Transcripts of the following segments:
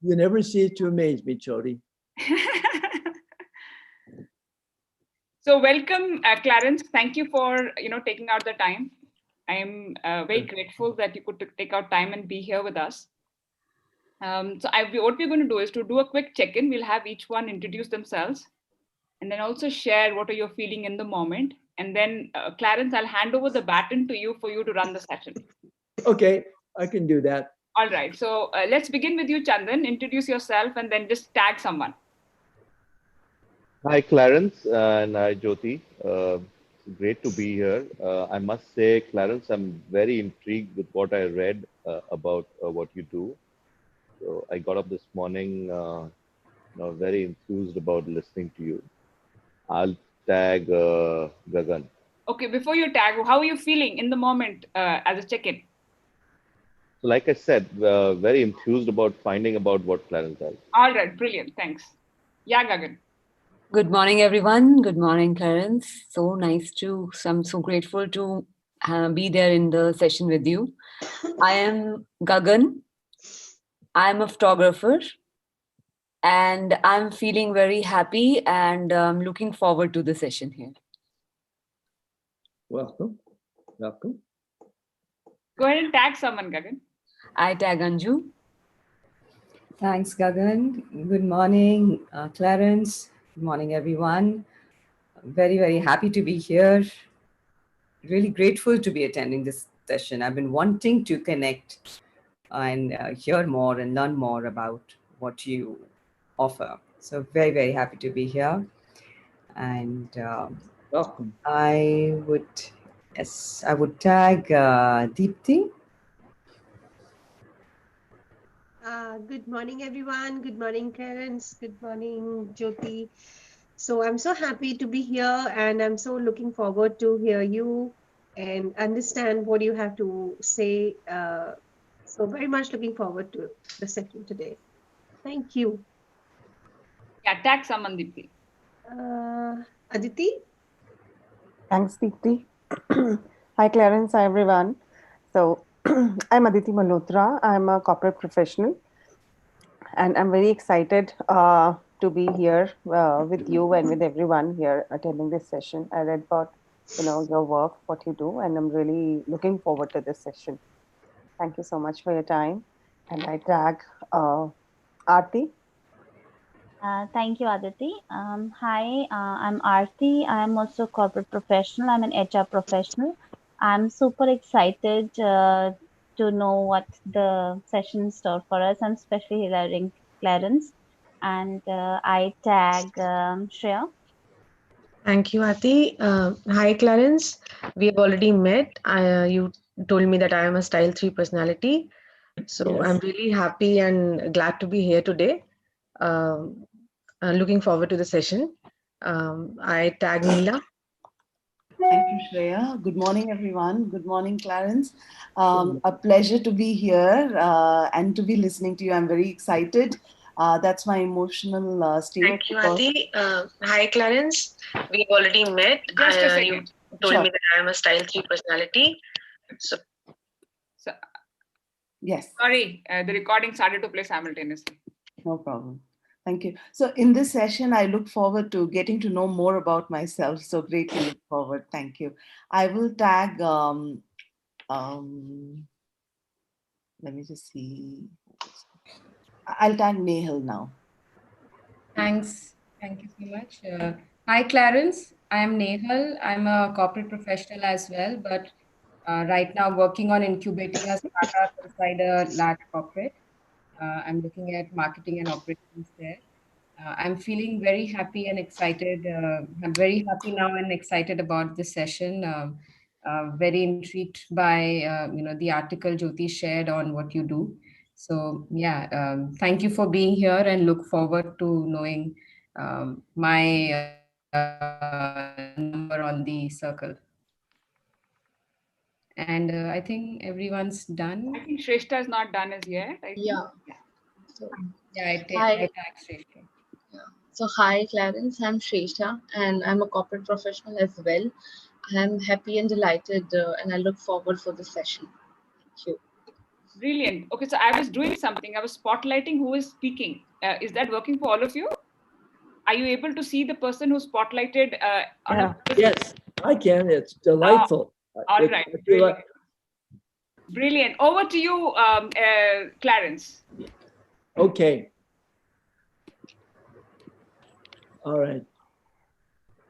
You never cease to amaze me, Chody. So welcome, Clarence. Thank you for taking out the time. I am very grateful that you could take out time and be here with us. What we're going to do is to do a quick check-in. We'll have each one introduce themselves and then also share what are you feeling in the moment. And then, Clarence, I'll hand over the baton to you for you to run the session. Okay, I can do that. All right. So let's begin with you, Chandan. Introduce yourself and then just tag someone. Hi, Clarence, and hi, Jyoti. Great to be here. I must say, Clarence, I'm very intrigued with what I read about what you do. So I got up this morning, very enthused about listening to you. I'll tag Gagan. Okay, before you tag, how are you feeling in the moment as a check-in? So, like I said, very enthused about finding about what Clarence does. All right, brilliant. Thanks. Yeah, Gagan. Good morning, everyone. Good morning, Clarence. So nice I'm so grateful to be there in the session with you. I am Gagan. I'm a photographer and I'm feeling very happy and looking forward to the session here. Welcome. Welcome. Go ahead and tag someone, Gagan. I tag Anju. Thanks, Gagan. Good morning, Clarence. Good morning, everyone. Very, very happy to be here. Really grateful to be attending this session. I've been wanting to connect and hear more and learn more about what you offer. So very, very happy to be here. And Welcome. I would tag Deepthi. Good morning, everyone. Good morning, Clarence. Good morning, Jyoti. So I'm so happy to be here and I'm so looking forward to hear you and understand what you have to say. So very much looking forward to the session today. Thank you. Yeah, tag someone, Deepthi. Aditi? Thanks, Deepthi. Hi, Clarence. Hi, everyone. So I'm Aditi Malhotra. I'm a corporate professional, and I'm very excited to be here with you and with everyone here attending this session. I read about your work, what you do, and I'm really looking forward to this session. Thank you so much for your time. And I tag Aarti. Thank you, Aditi. Hi, I'm Aarti. I'm also a corporate professional. I'm an HR professional. I'm super excited to know what the session in store for us. I'm especially hearing Clarence. And I tag Shreya. Thank you, Ati. Hi, Clarence. We have already met. You told me that I am a Style 3 personality. So Yes. I'm really happy and glad to be here today. Looking forward to the session. I tag Neela. Thank you, Shreya. Good morning, everyone. Good morning, Clarence. A pleasure to be here and to be listening to you. I'm very excited. That's my emotional state. Thank you, Ati. Hi, Clarence. We have already met. Just a second. You told me that I am a Style 3 personality. So yes. Sorry, the recording started to play simultaneously. No problem. Thank you. So in this session, I look forward to getting to know more about myself. So greatly look forward. Thank you. I will tag, let me just see. I'll tag Nehal now. Thanks. Thank you so much. Hi, Clarence. I'm Nehal. I'm a corporate professional as well, but right now working on incubating a startup inside a large corporate. I'm looking at marketing and operations there. I'm feeling very happy and excited. I'm very happy now and excited about this session. Very intrigued by the article Jyoti shared on what you do. So yeah, thank you for being here and look forward to knowing my number on the circle. And I think everyone's done. I think Shrestha is not done as yet. Yeah. So, yeah, Hi. I tag Shrestha. Yeah. So hi, Clarence. I'm Shresha, and I'm a corporate professional as well. I'm happy and delighted, and I look forward for the session. Thank you. Brilliant. Okay, so I was doing something. I was spotlighting who is speaking. Is that working for all of you? Are you able to see the person who spotlighted? Yeah. Yes, I can. It's delightful. All It- right. I feel like- Brilliant. Over to you, Clarence. Okay. All right.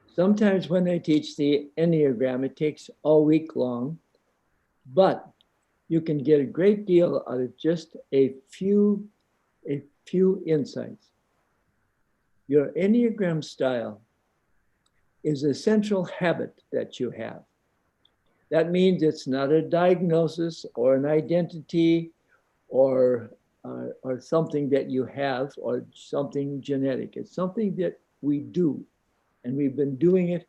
Sometimes when I teach the Enneagram, it takes all week long, but you can get a great deal out of just a few insights. Your Enneagram style is a central habit that you have. That means it's not a diagnosis or an identity or something that you have or something genetic. It's something that we do, and we've been doing it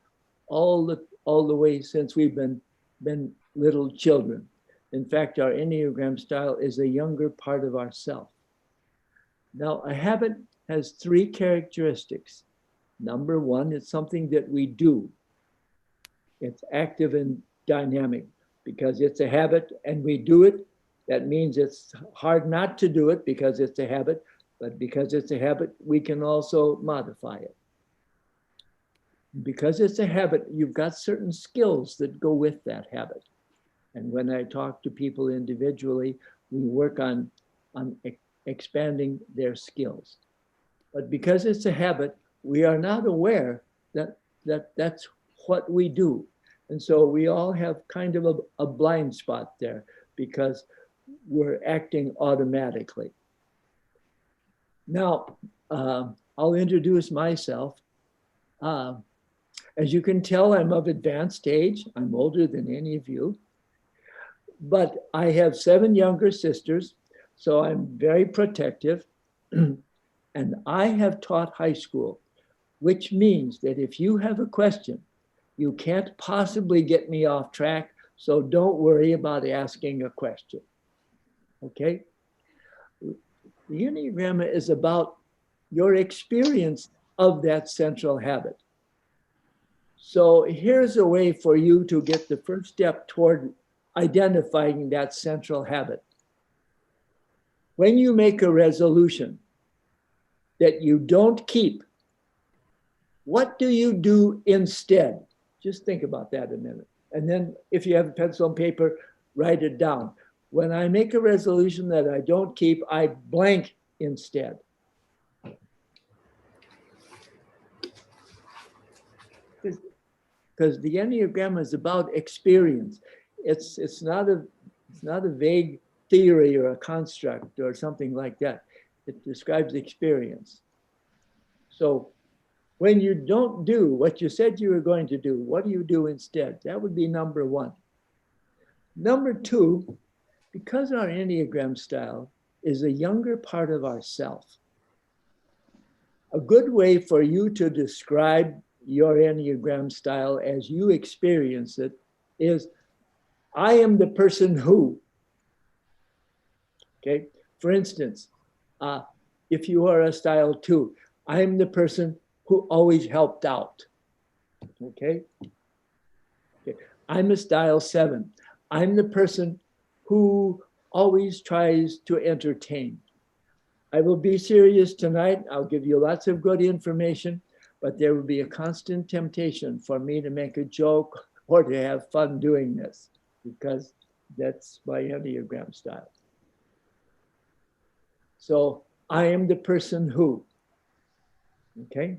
all the way since we've been little children. In fact, our Enneagram style is a younger part of ourself. Now, a habit has three characteristics. Number one, it's something that we do. It's active and dynamic because it's a habit and we do it. That means it's hard not to do it because it's a habit, but because it's a habit, we can also modify it. Because it's a habit, you've got certain skills that go with that habit. And when I talk to people individually, we work on expanding their skills. But because it's a habit, we are not aware that that's what we do. And so we all have kind of a blind spot there because we're acting automatically. Now, I'll introduce myself. As you can tell, I'm of advanced age. I'm older than any of you. But I have 7 younger sisters, so I'm very protective. And I have taught high school, which means that if you have a question, you can't possibly get me off track, so don't worry about asking a question. Okay? The Enneagram is about your experience of that central habit. So here's a way for you to get the first step toward identifying that central habit. When you make a resolution that you don't keep, what do you do instead? Just think about that a minute. And then if you have a pencil and paper, write it down. When I make a resolution that I don't keep, I blank instead. Because the Enneagram is about experience. It's not a vague theory or a construct or something like that. It describes experience. So when you don't do what you said you were going to do, what do you do instead? That would be number one. Number two, because our Enneagram style is a younger part of ourself, a good way for you to describe your Enneagram style as you experience it is, I am the person who. Okay, for instance, if you are a style 2, I am the person who always helped out. Okay, I'm a style 7. I'm the person who always tries to entertain. I will be serious tonight. I'll give you lots of good information, but there will be a constant temptation for me to make a joke or to have fun doing this because that's my Enneagram style. So I am the person who. Okay.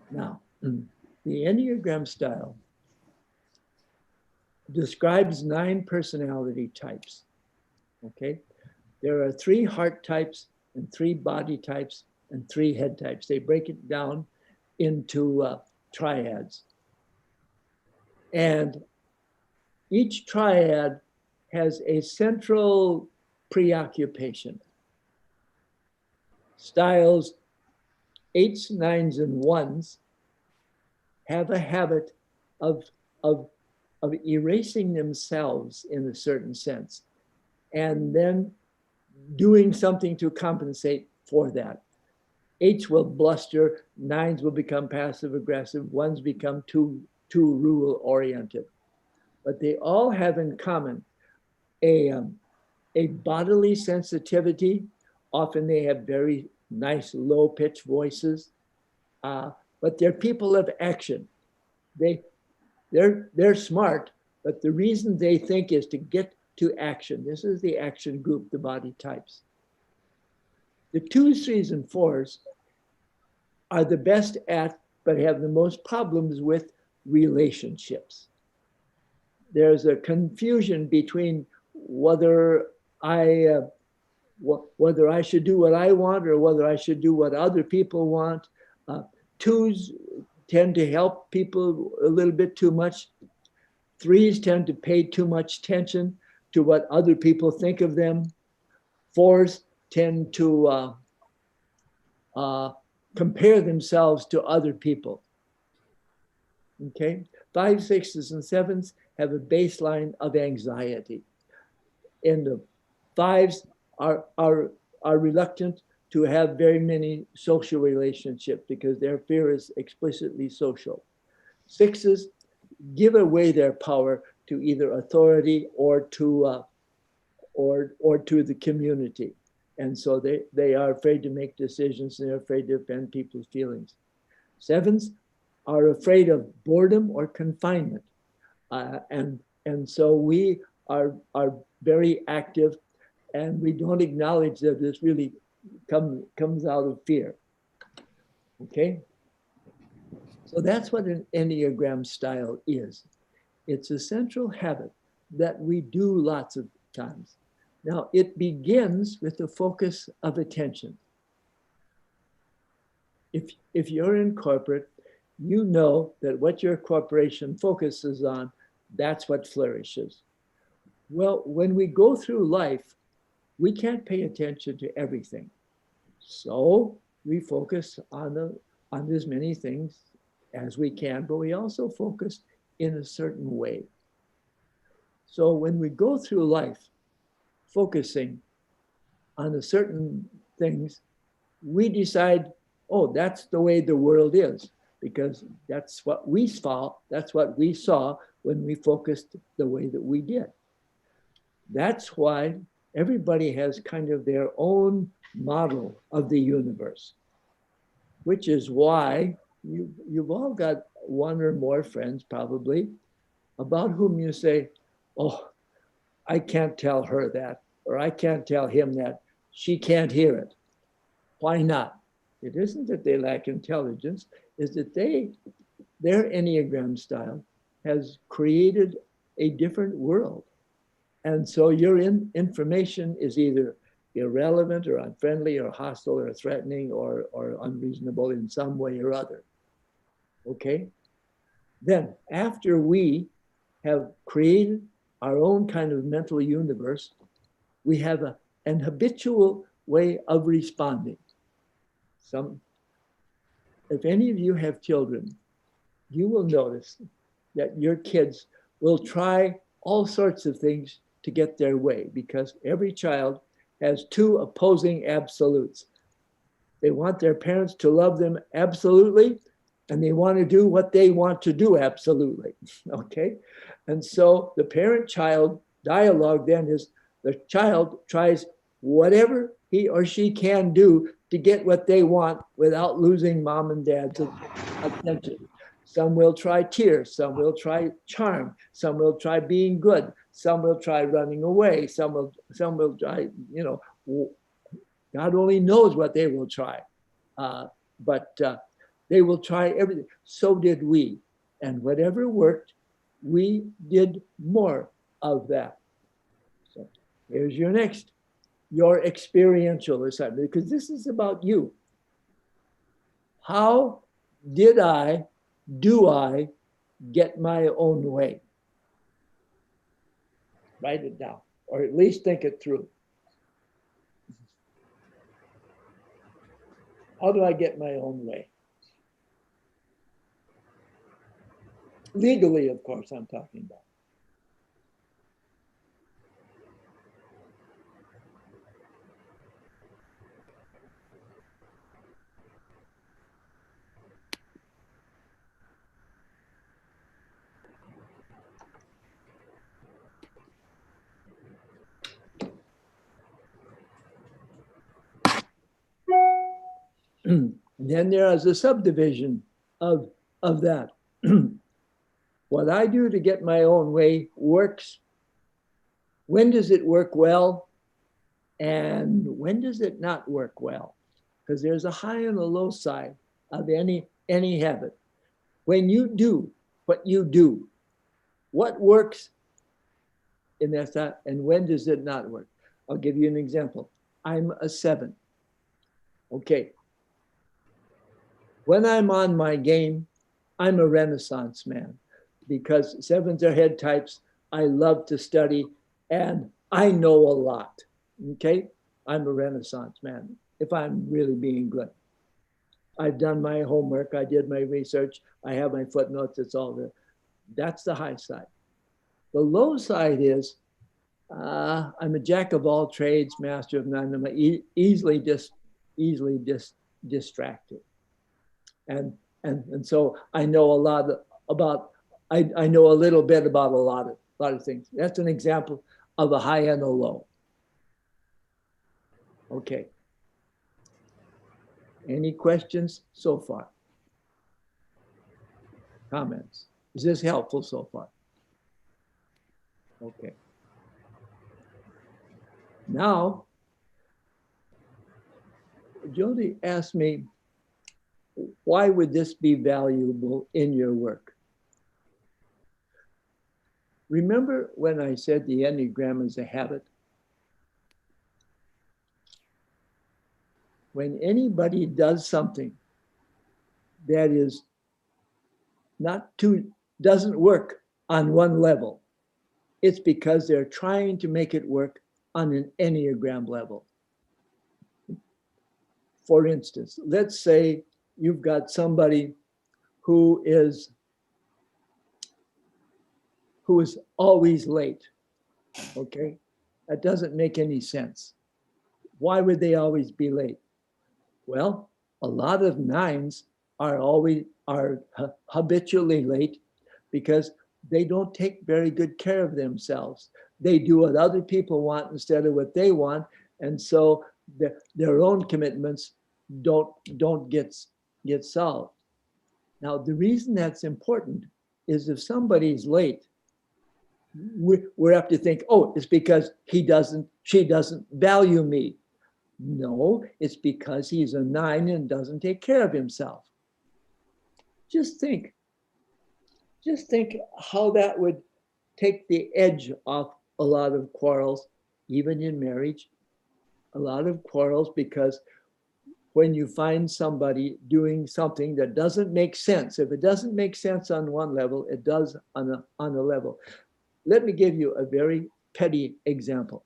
Now, the Enneagram style describes 9 personality types. Okay. There are 3 heart types and 3 body types and 3 head types. They break it down into triads. And each triad has a central preoccupation. Styles 8s, 9s, and 1s have a habit of erasing themselves in a certain sense, and then doing something to compensate for that. 8s will bluster, 9s will become passive aggressive, 1s become too rule oriented. But they all have in common a a bodily sensitivity. Often they have very nice low pitched voices, but they're people of action. They're smart, but the reason they think is to get to action. This is the action group, the body types. The 2s, 3s, and 4s are the best at, but have the most problems with relationships. There's a confusion between whether I should do what I want or whether I should do what other people want. 2s tend to help people a little bit too much. 3s tend to pay too much attention to what other people think of them. 4s tend to compare themselves to other people. Okay, 5s, 6s, and 7s have a baseline of anxiety. And the 5s are reluctant to have very many social relationships because their fear is explicitly social. 6s give away their power to either authority or to the community. And so they are afraid to make decisions and they're afraid to offend people's feelings. 7s are afraid of boredom or confinement. And so we are very active and we don't acknowledge that this really comes out of fear. Okay? So that's what an Enneagram style is. It's a central habit that we do lots of times. Now, it begins with the focus of attention. If you're in corporate, you know that what your corporation focuses on, that's what flourishes. Well, when we go through life, we can't pay attention to everything. So we focus on as many things as we can, but we also focus in a certain way. So when we go through life focusing on a certain things, we decide, oh, that's the way the world is, because that's what we saw when we focused the way that we did. That's why everybody has kind of their own model of the universe, which is why you've all got one or more friends probably about whom you say, oh, I can't tell her that, or I can't tell him that. She can't hear it. Why not? It isn't that they lack intelligence, it's that their Enneagram style has created a different world. And so your information is either irrelevant or unfriendly or hostile or threatening or unreasonable in some way or other. Okay? Then after we have created our own kind of mental universe, we have an habitual way of responding. If any of you have children, you will notice that your kids will try all sorts of things to get their way, because every child has two opposing absolutes. They want their parents to love them absolutely, and they want to do what they want to do absolutely, okay? And so the parent-child dialogue then is the child tries whatever he or she can do to get what they want without losing mom and dad's attention. Some will try tears, some will try charm, some will try being good, some will try running away, some will try, God only knows what they will try. But they will try everything. So did we. And whatever worked, we did more of that. So here's your experiential assignment, because this is about you. How do I get my own way? Write it down, or at least think it through. How do I get my own way? Legally, of course, I'm talking about. Then there is a subdivision of that. What I do to get my own way works. When does it work well? And when does it not work well? Because there's a high and a low side of any habit. When you do what you do, what works in that side, and when does it not work? I'll give you an example. I'm a 7. Okay. When I'm on my game, I'm a Renaissance man because 7s are head types. I love to study and I know a lot. Okay. I'm a Renaissance man if I'm really being good. I've done my homework. I did my research. I have my footnotes. It's all there. That's the high side. The low side is I'm a jack of all trades, master of none. I'm easily distracted. And so I know a lot about, I know a little bit about a lot of things. That's an example of a high and a low. Okay. Any questions so far? Comments? Is this helpful so far? Okay. Now, Jody asked me, why would this be valuable in your work? Remember when I said the Enneagram is a habit? When anybody does something that is doesn't work on one level, it's because they're trying to make it work on an Enneagram level. For instance, let's say you've got somebody who is always late. Okay, that doesn't make any sense. Why would they always be late? Well, a lot of 9s are habitually late because they don't take very good care of themselves. They do what other people want instead of what they want, and so their own commitments don't get solved. Now, the reason that's important is if somebody's late, we're apt to think, oh, it's because she doesn't value me. No, it's because he's a 9 and doesn't take care of himself. Just think how that would take the edge off a lot of quarrels, even in marriage. A lot of quarrels because when you find somebody doing something that doesn't make sense, if it doesn't make sense on one level, it does on a level. Let me give you a very petty example.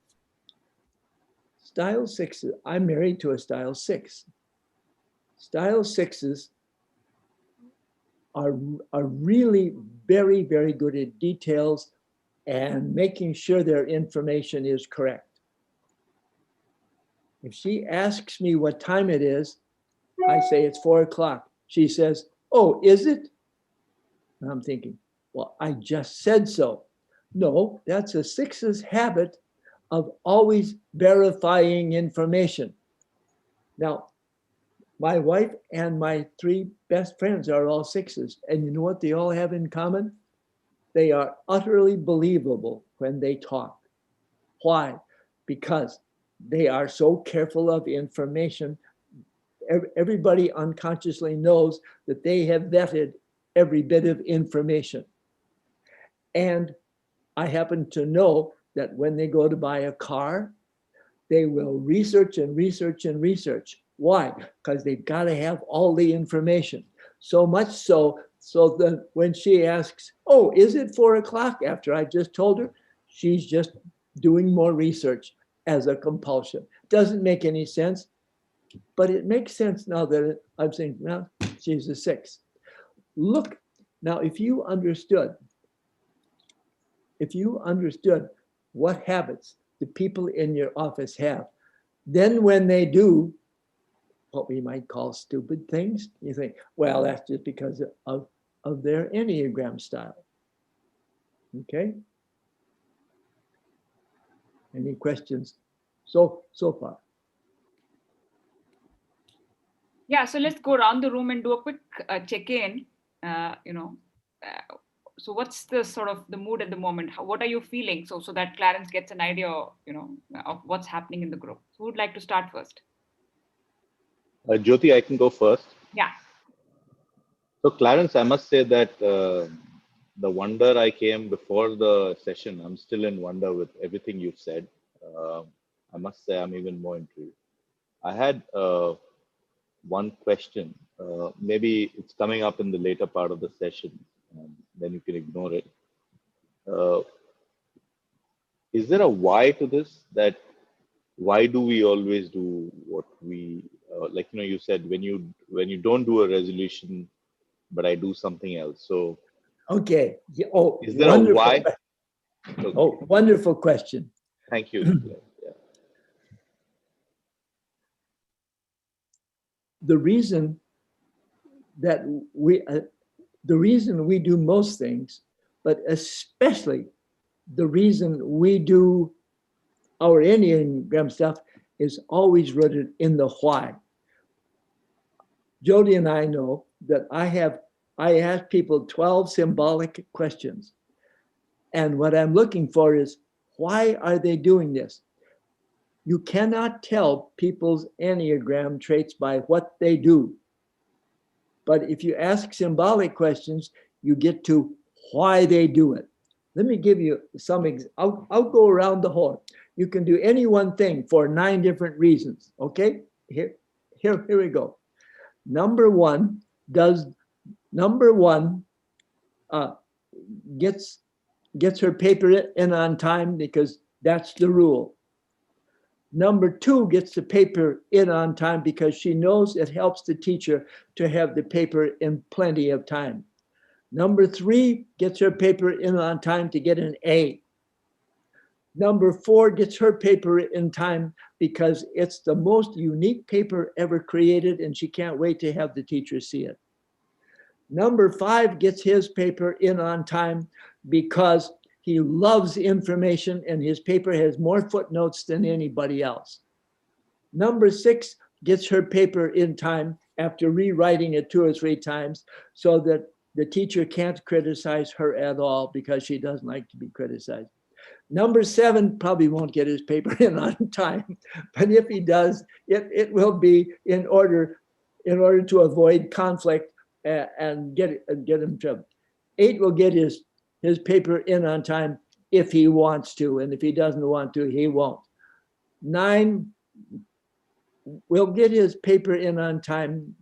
Style 6s, I'm married to a style 6. Style 6s are really very, very good at details and making sure their information is correct. If she asks me what time it is, I say it's 4 o'clock. She says, oh, is it? And I'm thinking, well, I just said so. No, that's a 6's habit of always verifying information. Now, my wife and my 3 best friends are all 6's. And you know what they all have in common? They are utterly believable when they talk. Why? Because they are so careful of information. Everybody unconsciously knows that they have vetted every bit of information. And I happen to know that when they go to buy a car, they will research and research and research. Why? Because they've got to have all the information. So much so that when she asks, oh, is it 4 o'clock after I just told her, she's just doing more research as a compulsion. Doesn't make any sense, but it makes sense now that I'm saying, well, she's a 6. Look, now if you understood what habits the people in your office have, then when they do what we might call stupid things, you think, well, that's just because of their Enneagram style. Okay? Any questions so far? Yeah, so let's go around the room and do a quick check-in. So what's the sort of the mood at the moment? What are you feeling? So that Clarence gets an idea, of what's happening in the group. Who would like to start first? Jyoti, I can go first. Yeah. So Clarence, I must say that the wonder I came before the session, I'm still in wonder with everything you've said. I must say I'm even more intrigued. I had one question. Maybe it's coming up in the later part of the session, then you can ignore it. Is there a why to this? That why do we always do what we like? You said when you don't do a resolution, but I do something else. So Okay. Oh, is there wonderful. a why? Okay. Oh, wonderful question. Thank you. Yeah. The reason we do most things, but especially the reason we do our Enneagram stuff is always rooted in the why. Jody and I know that I ask people 12 symbolic questions. And what I'm looking for is, why are they doing this? You cannot tell people's Enneagram traits by what they do. But if you ask symbolic questions, you get to why they do it. Let me give you some, I'll go around the horn. You can do any one thing for 9 different reasons, okay? Here we go. Number one gets her paper in on time because that's the rule. Number 2 gets the paper in on time because she knows it helps the teacher to have the paper in plenty of time. Number 3 gets her paper in on time to get an A. Number 4 gets her paper in time because it's the most unique paper ever created and she can't wait to have the teacher see it. Number 5 gets his paper in on time because he loves information and his paper has more footnotes than anybody else. Number 6 gets her paper in time after rewriting it 2 or 3 times so that the teacher can't criticize her at all because she doesn't like to be criticized. Number 7 probably won't get his paper in on time, but if he does, it will be in order to avoid conflict and get him trouble. 8 will get his paper in on time if he wants to, and if he doesn't want to, he won't. 9 will get his paper in on time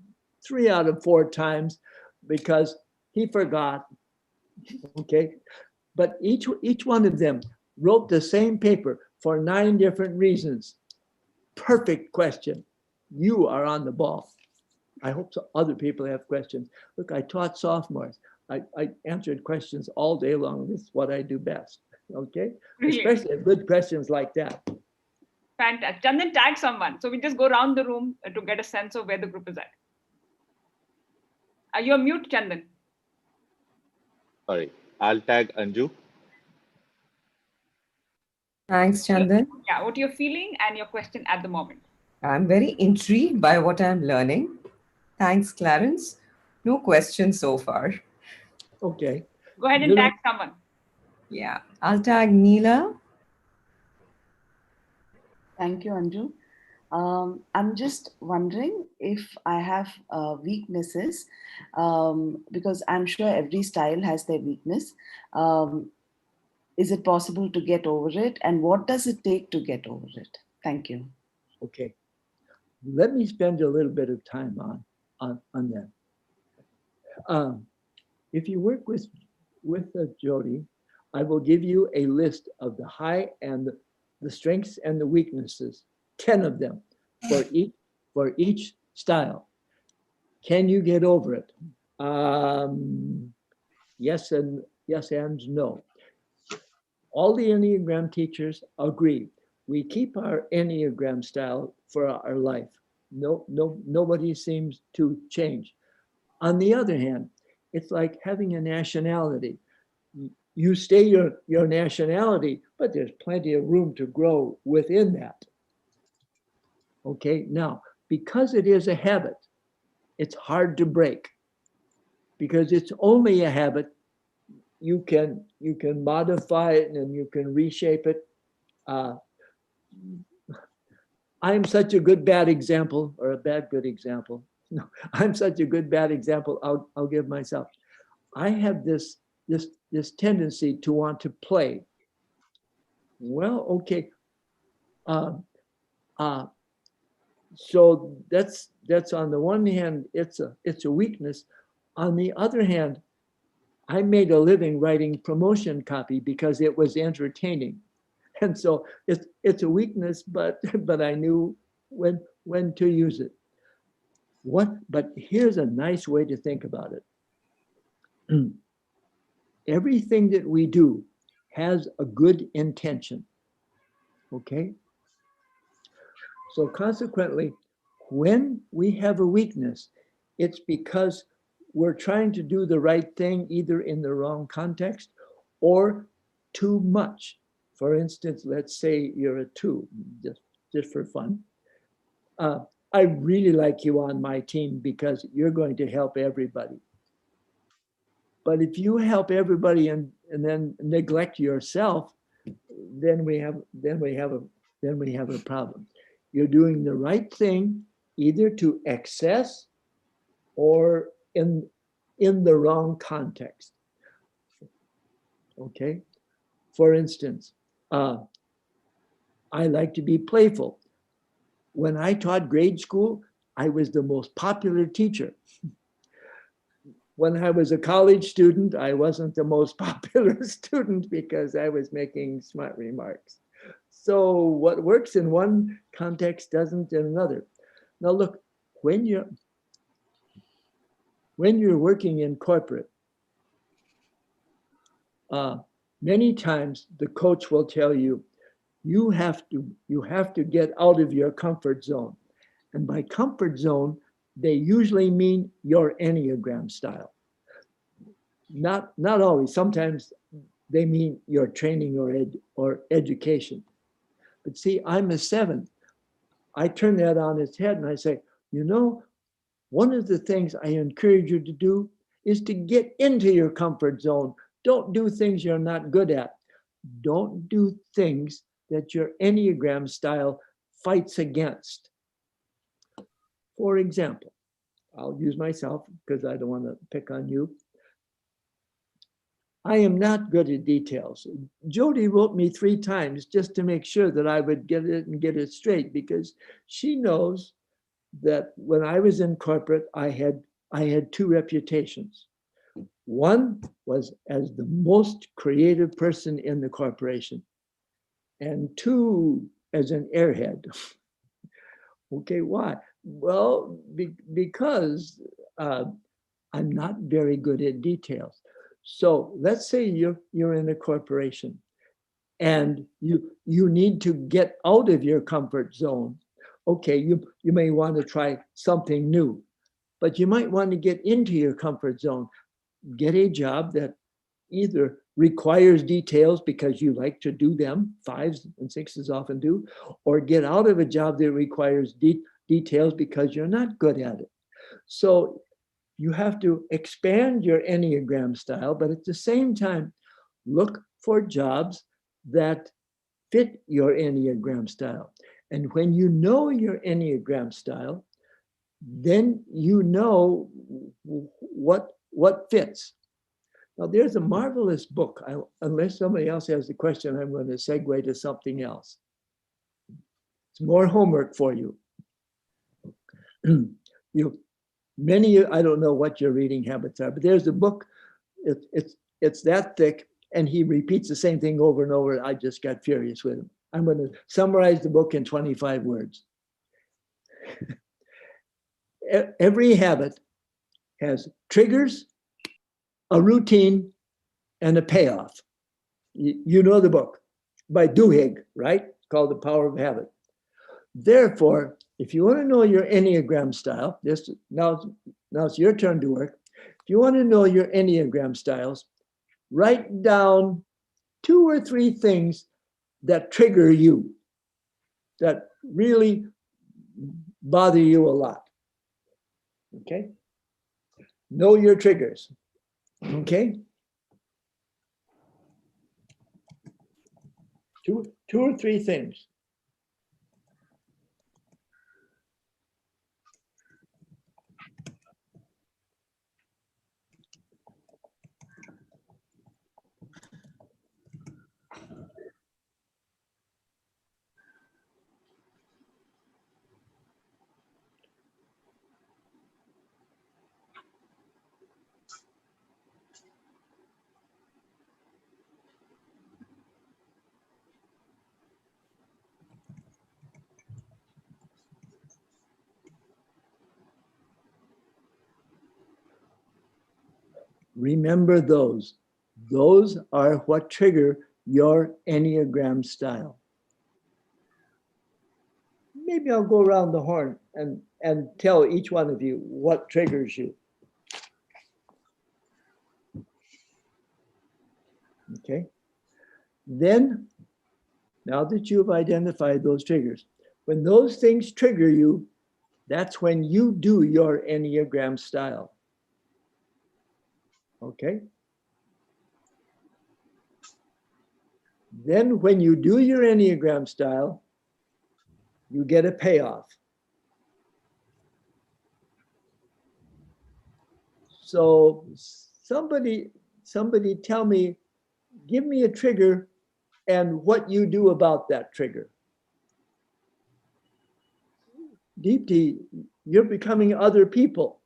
3 out of 4 times because he forgot, okay? But each one of them wrote the same paper for 9 different reasons. Perfect question. You are on the ball. I hope so other people have questions. Look, I taught sophomores. I answered questions all day long. This is what I do best, okay? Brilliant. Especially good questions like that. Fantastic. Chandan, tag someone. So we just go around the room to get a sense of where the group is at. Are you on mute, Chandan? Sorry, I'll tag Anju. Thanks, Chandan. Yeah, what you're feeling and your question at the moment. I'm very intrigued by what I'm learning. Thanks, Clarence. No questions so far. Okay. Go ahead and tag someone. Yeah, I'll tag Neela. Thank you, Anju. I'm just wondering if I have weaknesses, because I'm sure every style has their weakness. Is it possible to get over it? And what does it take to get over it? Thank you. Okay. Let me spend a little bit of time on that. If you work with Jody, I will give you a list of the high and the strengths and the weaknesses, 10 of them for each style. Can you get over it? Yes and no. All the Enneagram teachers agree. We keep our Enneagram style for our life. Nobody seems to change. On the other hand, it's like having a nationality. You stay your nationality, but there's plenty of room to grow within that. Okay, now, because it is a habit, it's hard to break because it's only a habit. You can modify it and you can reshape it. I'm such a good bad example, or a bad good example. No, I'm such a good bad example. I'll give myself. I have this tendency to want to play. Well, okay. So that's on the one hand, it's a weakness. On the other hand, I made a living writing promotion copy because it was entertaining. And so it's a weakness, but I knew when to use it. But here's a nice way to think about it. Everything that we do has a good intention. Okay? So consequently, when we have a weakness, it's because we're trying to do the right thing either in the wrong context or too much. For instance, let's say you're a 2, just for fun. I really like you on my team because you're going to help everybody. But if you help everybody and then neglect yourself, then we have a problem. You're doing the right thing either to excess or in the wrong context. Okay? For instance, I like to be playful. When I taught grade school, I was the most popular teacher. When I was a college student, I wasn't the most popular student because I was making smart remarks. So what works in one context doesn't in another. Now look, when you're working in corporate, many times the coach will tell you, you have to get out of your comfort zone. And by comfort zone, they usually mean your Enneagram style. Not always. Sometimes they mean your training or education. But see, I'm a 7. I turn that on its head and I say, one of the things I encourage you to do is to get into your comfort zone. Don't do things you're not good at. Don't do things that your Enneagram style fights against. For example, I'll use myself because I don't want to pick on you. I am not good at details. Jody wrote me 3 times just to make sure that I would get it straight because she knows that when I was in corporate, I had 2 reputations. One was as the most creative person in the corporation, and 2 as an airhead. Okay, why? Well, because I'm not very good at details. So let's say you're in a corporation and you need to get out of your comfort zone. Okay, you may want to try something new, but you might want to get into your comfort zone. Get a job that either requires details because you like to do them, 5s and 6s often do, or get out of a job that requires details because you're not good at it. So you have to expand your Enneagram style, but at the same time, look for jobs that fit your Enneagram style. And when you know your Enneagram style, then you know what fits. Now, there's a marvelous book. Unless somebody else has a question, I'm going to segue to something else. It's more homework for you. I don't know what your reading habits are, but there's a book. It's that thick, and he repeats the same thing over and over. I just got furious with him. I'm going to summarize the book in 25 words. Every habit has triggers, a routine, and a payoff. You know the book by Duhigg, right? Called The Power of Habit. Therefore, if you want to know your Enneagram style, now it's your turn to work. If you want to know your Enneagram styles, write down 2 or 3 things that trigger you, that really bother you a lot. Okay? Know your triggers. Okay? Two or three things. Remember those. Those are what trigger your Enneagram style. Maybe I'll go around the horn and tell each one of you what triggers you. Okay? Then, now that you've identified those triggers, when those things trigger you, that's when you do your Enneagram style. Okay? Then when you do your Enneagram style, you get a payoff. So somebody tell me, give me a trigger and what you do about that trigger. Deepti, you're becoming other people.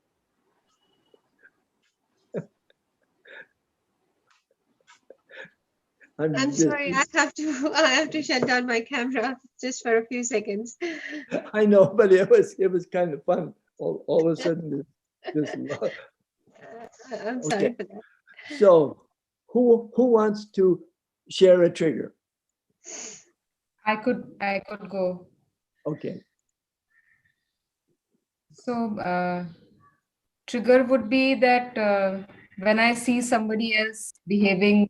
I'm sorry, I have to shut down my camera just for a few seconds. I know, but it was kind of fun. All of a sudden, this I'm sorry for that. So, who wants to share a trigger? I could go. Okay. So trigger would be that when I see somebody else behaving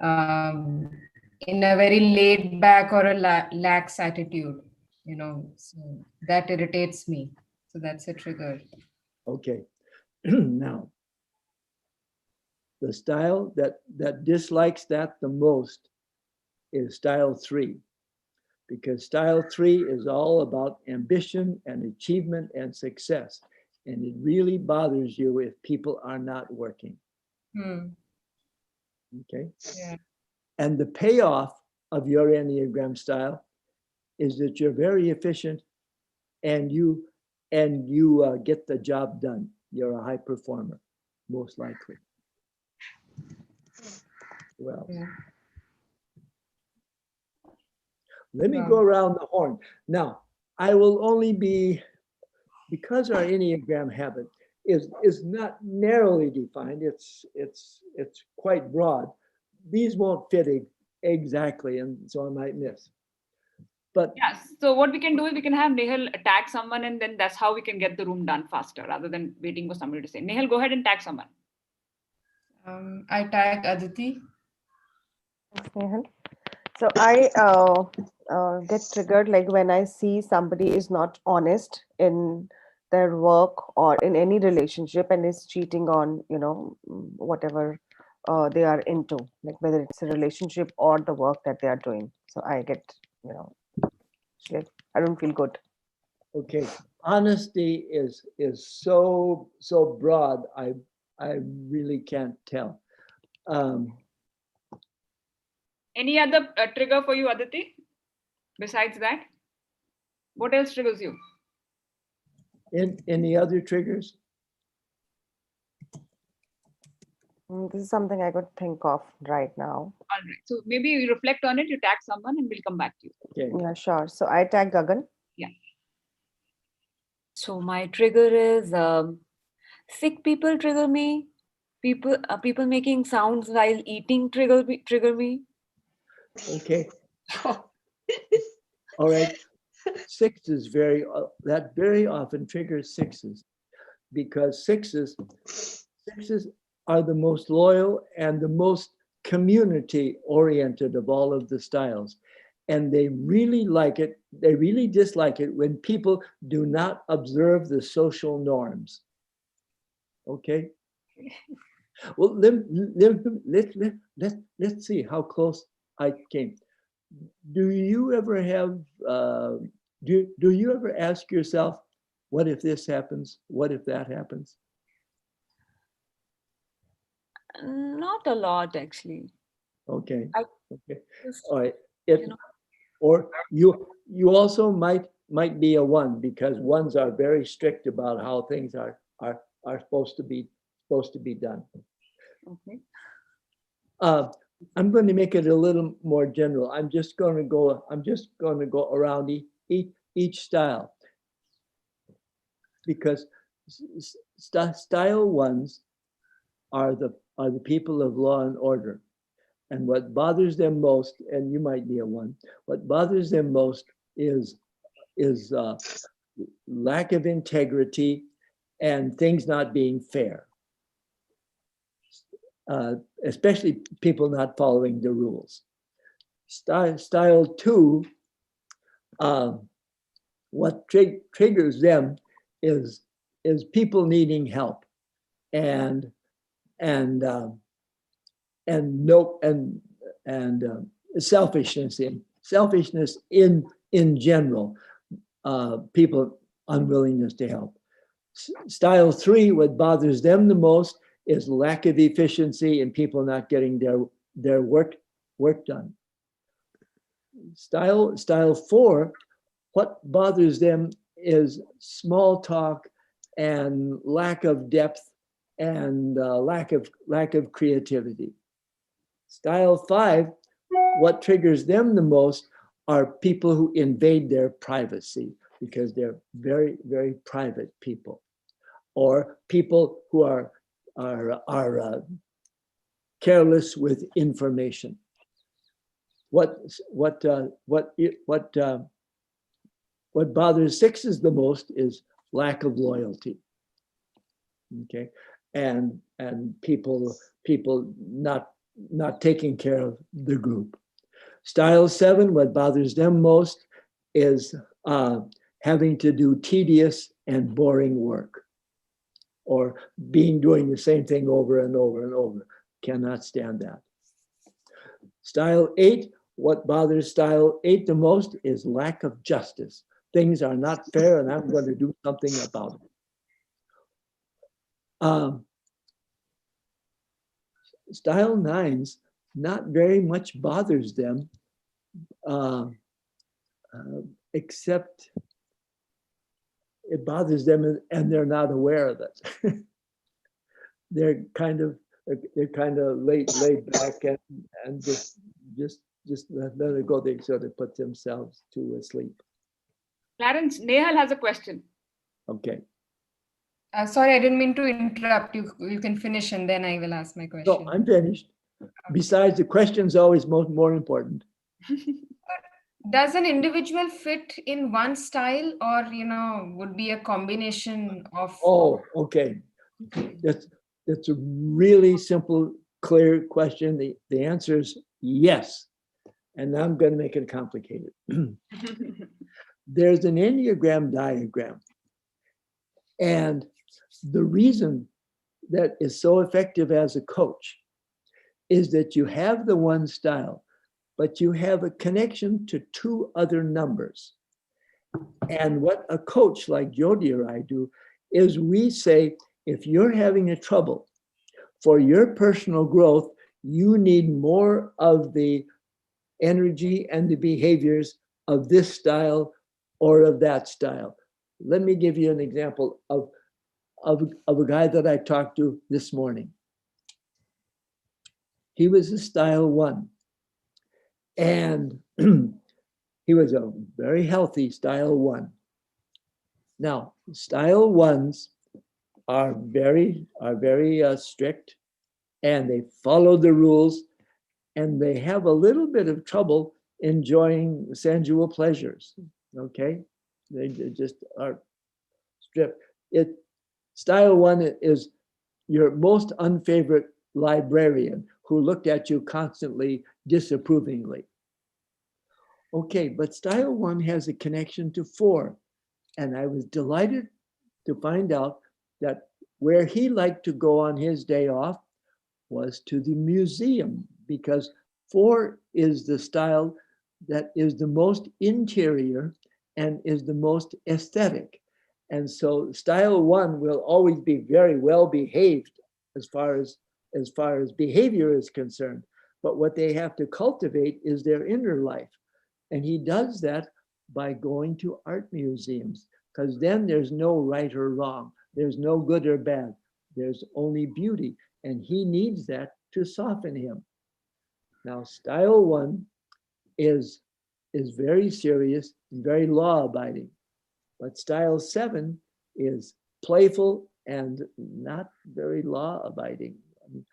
in a very laid back or a lax attitude, so that irritates me. So that's a trigger. Okay. Now, the style that dislikes that the most is style 3, because style 3 is all about ambition and achievement and success. And it really bothers you if people are not working. Okay. Yeah. And the payoff of your Enneagram style is that you're very efficient and you get the job done. You're a high performer, most likely. Well, Yeah. Let me go around the horn. Now, I will only be, because our Enneagram habit is not narrowly defined, it's quite broad. These won't fit exactly, and so I might miss. But yeah, so what we can do is we can have Nehal tag someone, and then that's how we can get the room done faster rather than waiting for somebody to say. Nehal, go ahead and tag someone. I tag Aditi. Thanks, Nehal. So I get triggered like when I see somebody is not honest in their work or in any relationship and is cheating on, whatever they are into, like whether it's a relationship or the work that they are doing. So I get, I don't feel good. okay, honesty is so broad. I really can't tell. Any other trigger for you, Aditi? Besides that, what else triggers you? Any other triggers? This is something I could think of right now. All right. So maybe you reflect on it, you tag someone, and we'll come back to you. Okay. Yeah, sure. So I tag Gagan. Yeah. So my trigger is sick people trigger me. People making sounds while eating trigger me. Okay. All right. Sixes very often triggers sixes, because sixes are the most loyal and the most community oriented of all of the styles. And they really like it. They really dislike it when people do not observe the social norms. Okay. Well, let's see how close I came. Do you ever have, do you ever ask yourself, what if this happens? What if that happens? Not a lot, actually. Okay. I Okay. just, All right. you know, Or you also might be a one, because ones are very strict about how things are supposed to be done. okay. I'm going to make it a little more general. I'm just going to go around each style, because style ones are the people of law and order. And what bothers them most, and you might be a one, what bothers them most is lack of integrity and things not being fair. Especially people not following the rules. Style two, what triggers them is people needing help, and selfishness in general, people unwillingness to help. Style three, what bothers them the most is lack of efficiency and people not getting their work done. Style four, what bothers them is small talk and lack of depth and lack of creativity. Style five, what triggers them the most are people who invade their privacy, because they're very, very private people, or people who are careless with information. What bothers sixes the most is lack of loyalty. Okay, and people not taking care of the group. Style seven, what bothers them most is having to do tedious and boring work, or doing the same thing over and over and over. Cannot stand that. Style eight, what bothers style eight the most is lack of justice. Things are not fair and I'm going to do something about it. Style nines, not very much bothers them, except it bothers them and they're not aware of it. they're kind of laid back and just let it go. They sort of put themselves to sleep. Clarence, Nehal has a question. Okay. Sorry, I didn't mean to interrupt you. You can finish and then I will ask my question. No, I'm finished. Besides, the question's always more important. Does an individual fit in one style, or would be a combination of? Oh, okay. That's a really simple, clear question. The answer is yes. And now I'm going to make it complicated. There's an Enneagram diagram. And the reason that is so effective as a coach is that you have the one style, but you have a connection to two other numbers. And what a coach like Jody or I do is we say, if you're having a trouble for your personal growth, you need more of the energy and the behaviors of this style or of that style. Let me give you an example of a guy that I talked to this morning. He was a style one, and he was a very healthy style one. Now, style ones are very strict, and they follow the rules, and they have a little bit of trouble enjoying sensual pleasures. Okay, they just are stripped. Style one is your most unfavorite librarian who looked at you constantly disapprovingly. Okay, but style one has a connection to four. And I was delighted to find out that Where he liked to go on his day off was to the museum, because 4 is the style that is the most interior and is the most aesthetic. And so style 1 will always be very well behaved as far as behavior is concerned. But what they have to cultivate is their inner life. And he does that by going to art museums, because then there's no right or wrong. There's no good or bad. There's only beauty. And he needs that to soften him. Now, style 1 is very serious, very law-abiding. But style 7 is playful and not very law-abiding. I mean,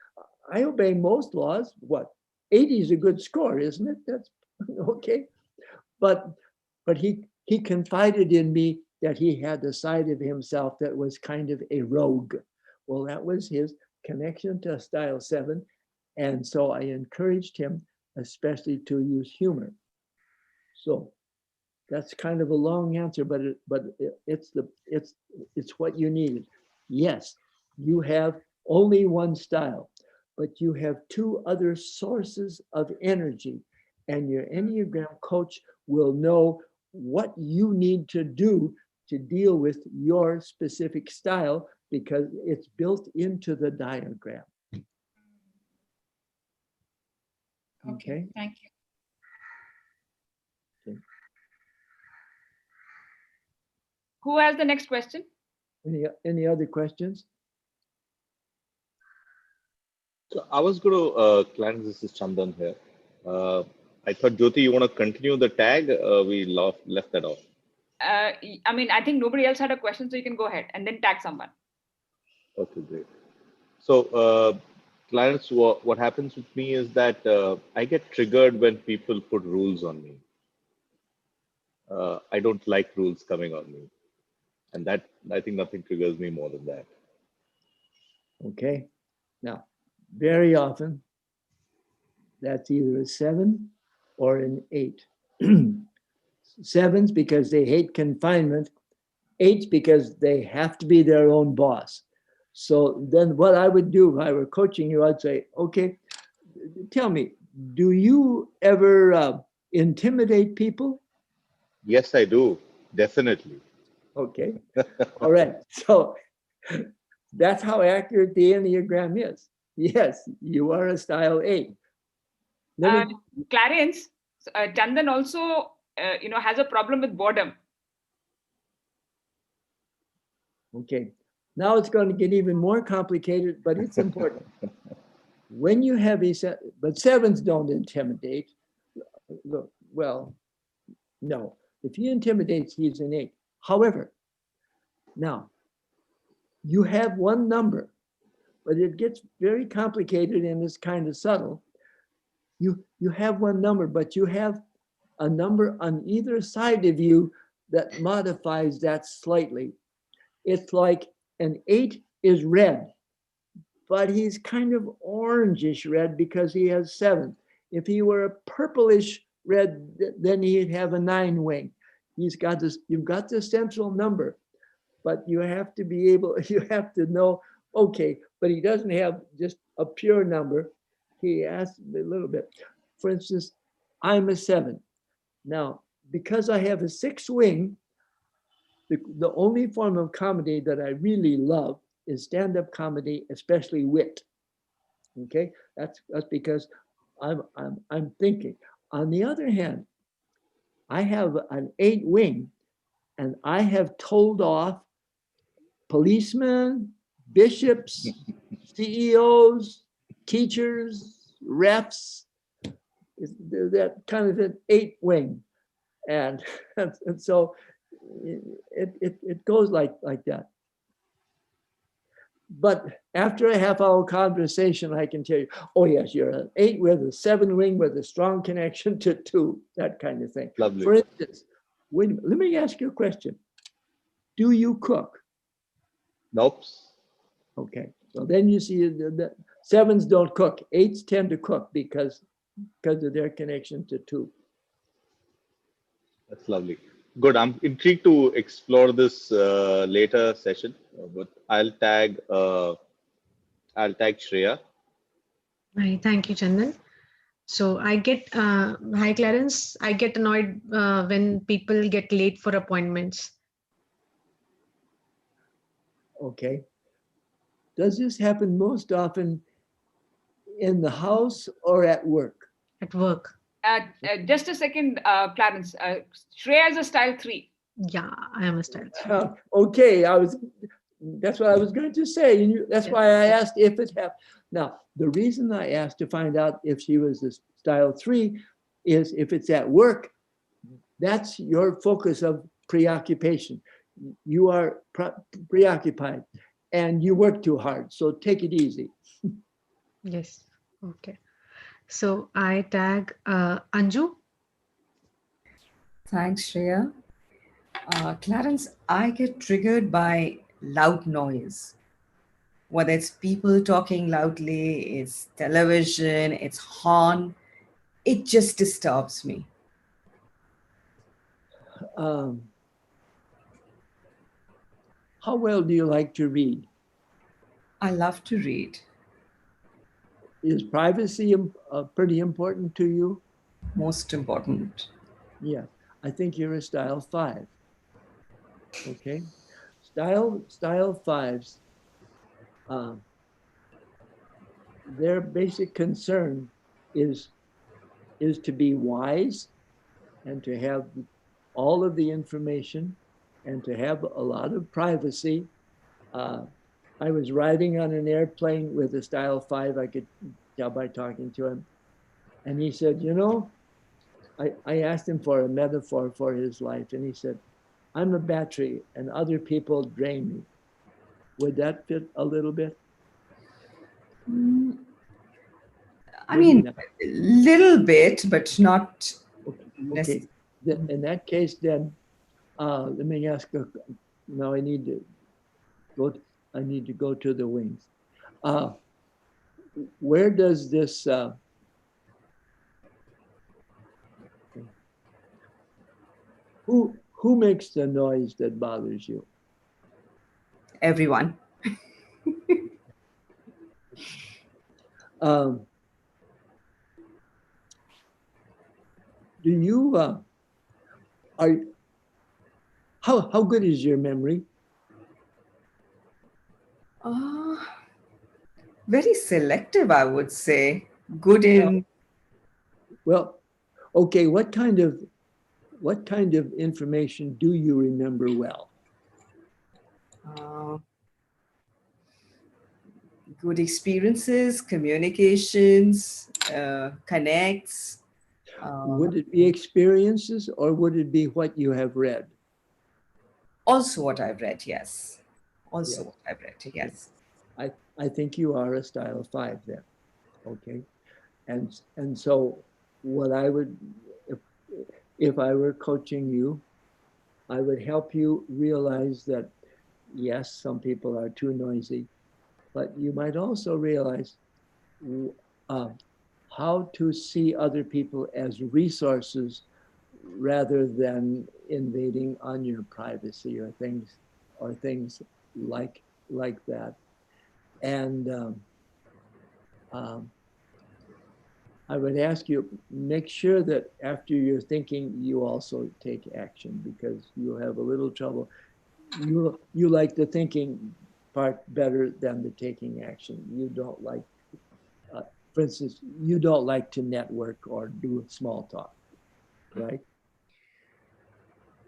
I obey most laws. What? 80 is a good score, isn't it? That's okay. But he confided in me that he had a side of himself that was kind of a rogue. Well, that was his connection to style 7. And so I encouraged him, especially to use humor. So that's kind of a long answer, but it's what you need. Yes, you have only one style, but you have 2 other sources of energy, and your Enneagram coach will know what you need to do to deal with your specific style, because it's built into the diagram. Okay. Thank you. Okay. Who has the next question? Any other questions? So I was going to, Clarence, this is Chandan here. I thought, Jyoti, you want to continue the tag? We left that off. I mean, I think nobody else had a question, so you can go ahead and then tag someone. Okay, great. So, Clarence, what happens with me is that I get triggered when people put rules on me. I don't like rules coming on me. And that, I think nothing triggers me more than that. Okay. Now, very often, that's either a 7 or an 8. 7s because they hate confinement. 8s because they have to be their own boss. So then what I would do if I were coaching you, I'd say, okay, tell me, do you ever intimidate people? Yes, I do. Definitely. Okay. All right. So that's how accurate the Enneagram is. Yes, you are a style 8. Clarence, Chandan also, has a problem with boredom. Okay. Now it's going to get even more complicated, but it's important. When you have but 7s don't intimidate. Look, well, no. If he intimidates, he's an 8. However, now you have one number, but it gets very complicated and it's kind of subtle. You have one number, but you have a number on either side of you that modifies that slightly. It's like an 8 is red, but he's kind of orangish red because he has 7. If he were a purplish red, then he'd have a 9 wing. He's got this, you've got the central number, but you have to be able, you have to know, okay, but he doesn't have just a pure number. He has a little bit. For instance, I'm a 7. Now, because I have a 6 wing, the only form of comedy that I really love is stand-up comedy, especially wit. Okay, that's because I'm thinking. On the other hand, I have an 8 wing, and I have told off policemen, bishops, CEOs, teachers, refs. That kind of an 8 wing, and so it goes like that. But after a half-hour conversation, I can tell you, oh yes, you're an 8 with a 7 wing with a strong connection to 2, that kind of thing. Lovely. For instance, let me ask you a question. Do you cook? Nope. Okay, so then you see the 7s don't cook. 8s tend to cook because of their connection to 2. That's lovely. Good. I'm intrigued to explore this later session, but I'll tag Shreya. Right, thank you, Chandan. So hi Clarence, I get annoyed when people get late for appointments. Okay. Does this happen most often in the house or at work? At work. Just a second, Clarence. Shreya is a style 3. Yeah, I am a style. Okay, that's what I was going to say. And that's why I asked if it happened. Now, the reason I asked to find out if she was a style 3 is if it's at work, that's your focus of preoccupation. You are preoccupied and you work too hard. So take it easy. Yes. Okay. So I tag Anju. Thanks, Shreya. Clarence, I get triggered by loud noise. Whether it's people talking loudly, it's television, it's horn, it just disturbs me. How well do you like to read? I love to read. Is privacy pretty important to you? Most important. Yeah, I think you're a style 5. Okay, style 5s. Their basic concern is to be wise and to have all of the information and to have a lot of privacy. I was riding on an airplane with a style 5, I could tell by talking to him. And he said, I asked him for a metaphor for his life. And he said, I'm a battery and other people drain me. Would that fit a little bit? I mean, a little bit, but not. Okay. In that case, then let me ask. Now I need to go to the wings. Where does this? Who makes the noise that bothers you? Everyone. Do you how good is your memory? Very selective, I would say. Good in. Well, okay. What kind of information do you remember well? Good experiences, communications, connects. Would it be experiences or would it be what you have read? Also what I've read, yes. Also what I've read, yes. I think you are a style 5 then, okay? And so what I would, if I were coaching you, I would help you realize that, yes, some people are too noisy, but you might also realize how to see other people as resources rather than invading on your privacy or things like that. And I would ask you, make sure that after you're thinking, you also take action, because you have a little trouble. You like the thinking part better than the taking action. You don't like, for instance, you don't like to network or do small talk, right?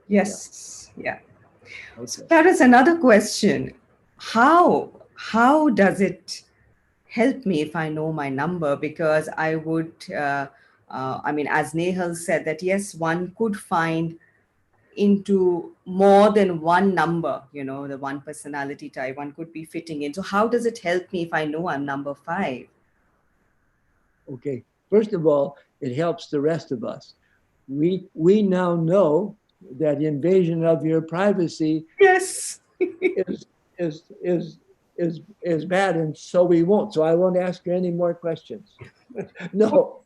Yes, yeah. Okay. So that is another question. How does it help me if I know my number? Because I would, I mean, as Nehal said, that yes, one could find into more than one number, the one personality type, one could be fitting in. So how does it help me if I know I'm number 5? Okay, first of all, it helps the rest of us. We now know that invasion of your privacy yes is bad, and so we won't. So I won't ask you any more questions. No,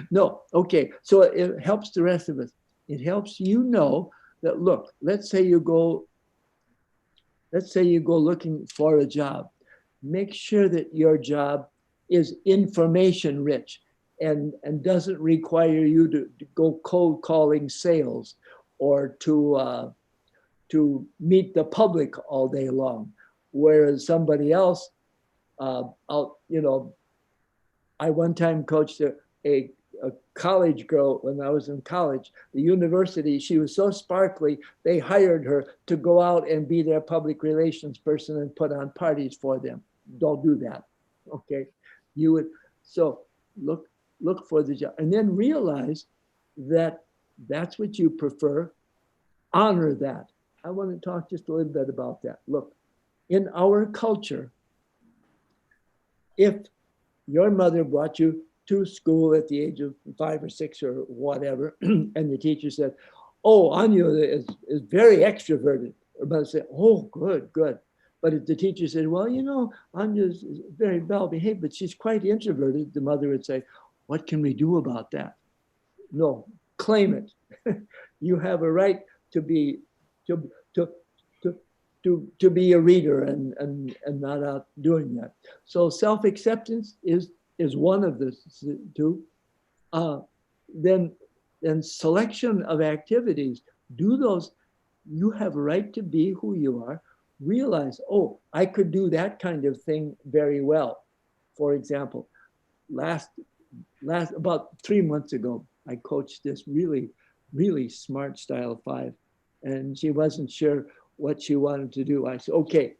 no. Okay, so it helps the rest of us. It helps you know that, look, let's say you go looking for a job. Make sure that your job is information rich and doesn't require you to go cold calling sales or to meet the public all day long. Whereas somebody else, I one time coached a college girl when I was in college. The university, she was so sparkly, they hired her to go out and be their public relations person and put on parties for them. Don't do that, okay? You would, so look for the job and then realize that that's what you prefer. Honor that. I want to talk just a little bit about that. Look, in our culture, if your mother brought you to school at the age of 5 or 6 or whatever, and the teacher said, oh, Anya is very extroverted. Everybody say, oh, good. But if the teacher said, well, Anya is very well behaved, but she's quite introverted, the mother would say, what can we do about that? No, claim it. You have a right to be a reader and not out doing that. So self-acceptance is one of the two. Then selection of activities, do those. You have a right to be who you are. Realize, oh, I could do that kind of thing very well. For example, last about 3 months ago, I coached this really, really smart style 5, and she wasn't sure what she wanted to do. I said, okay,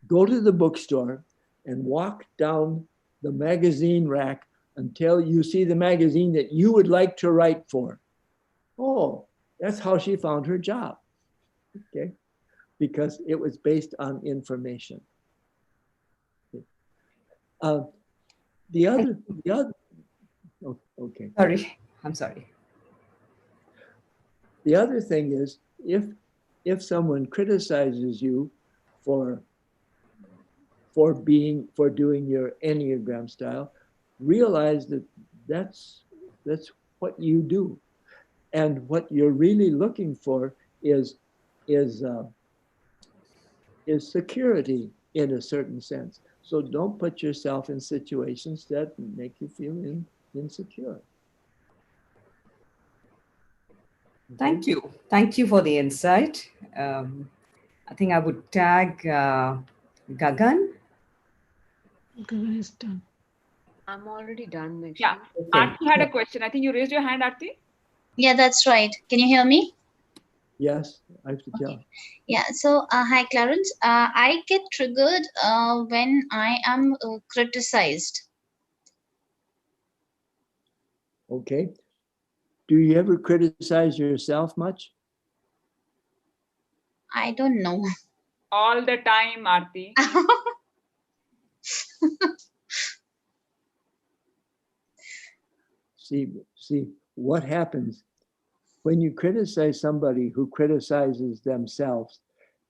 go to the bookstore and walk down the magazine rack until you see the magazine that you would like to write for. Oh, that's how she found her job, okay? Because it was based on information. The other, okay. Sorry, I'm sorry. The other thing is, if someone criticizes you for doing your Enneagram style, realize that that's what you do, and what you're really looking for is security in a certain sense. So don't put yourself in situations that make you feel insecure. Thank you. Thank you for the insight. I think I would tag Gagan. Gagan is done. I'm already done, actually. Yeah, Okay. Aarti had a question. I think you raised your hand, Aarti. Yeah, that's right. Can you hear me? Yes, I have to tell. Yeah, so hi, Clarence. I get triggered when I am criticized. Okay. Do you ever criticize yourself much? I don't know. All the time, Aarti. See what happens when you criticize somebody who criticizes themselves.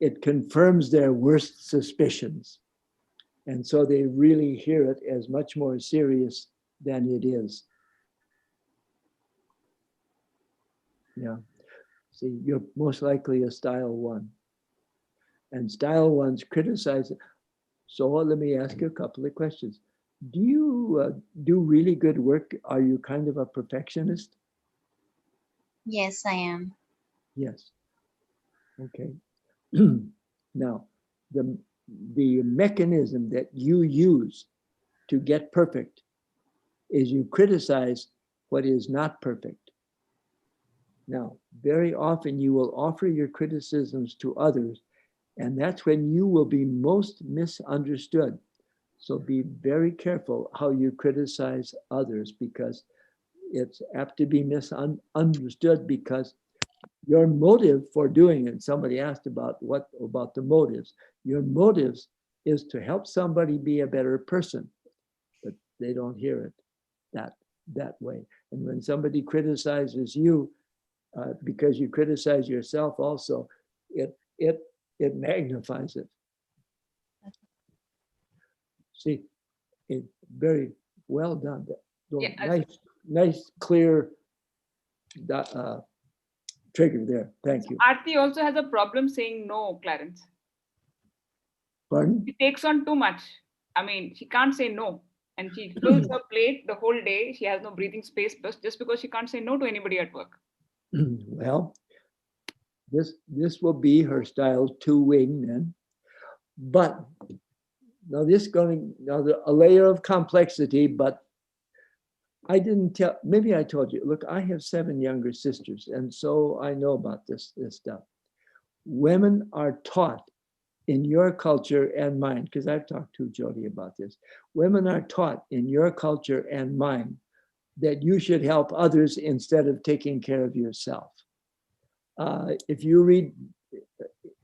It confirms their worst suspicions, and so they really hear it as much more serious than it is. Yeah. See, you're most likely a style 1, and style 1s criticize it. So let me ask you a couple of questions. Do you do really good work? Are you kind of a perfectionist? Yes, I am. Yes. Okay. Now, the mechanism that you use to get perfect is you criticize what is not perfect. Now, very often you will offer your criticisms to others, and that's when you will be most misunderstood. So be very careful how you criticize others, because it's apt to be misunderstood, because your motive for doing it, somebody asked about the motives. Your motives is to help somebody be a better person, but they don't hear it that way. And when somebody criticizes you, because you criticize yourself also, it magnifies it. See, very well done. Yeah, Nice, clear trigger there. Thank you. Aarti also has a problem saying no, Clarence. Pardon? She takes on too much. I mean, she can't say no. And she fills her plate the whole day. She has no breathing space just because she can't say no to anybody at work. Well, this will be her style 2 wing then. But now a layer of complexity, but I didn't tell, maybe I told you, look, I have 7 younger sisters, and so I know about this stuff. Women are taught in your culture and mine, because I've talked to Jody about this. Women are taught in your culture and mine that you should help others instead of taking care of yourself. If you read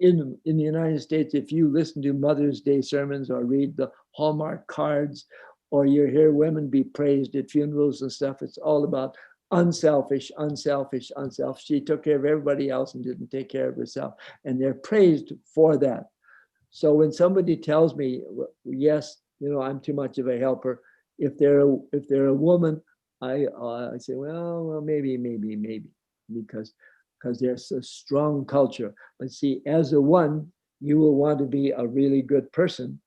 in the United States, if you listen to Mother's Day sermons or read the Hallmark cards, or you hear women be praised at funerals and stuff, it's all about unselfish, unselfish, unselfish. She took care of everybody else and didn't take care of herself. And they're praised for that. So when somebody tells me, yes, I'm too much of a helper, if they're a woman, I say, well, maybe, because there's a strong culture. But see, as a one, you will want to be a really good person,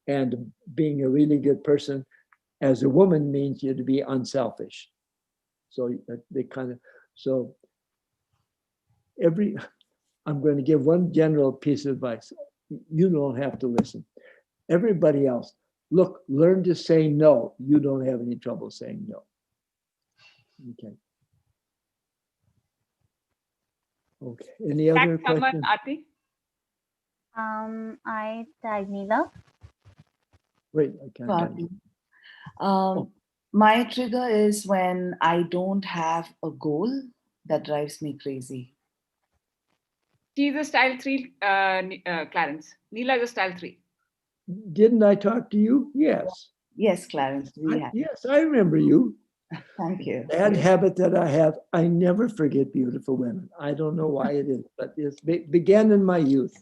and being a really good person as a woman means you to be unselfish. So they kind of, so I'm going to give one general piece of advice. You don't have to listen. Everybody else, look, learn to say no. You don't have any trouble saying no. Okay. Okay. Any other questions? Aarti? I tag Neela. Wait, I can't tag you. My trigger is when I don't have a goal that drives me crazy. She's a style 3, Clarence. Neela is a style 3. Didn't I talk to you? Yes. Yes, Clarence. Yes, I remember you. Thank you. Bad habit that I have, I never forget beautiful women. I don't know why it is, but it began in my youth.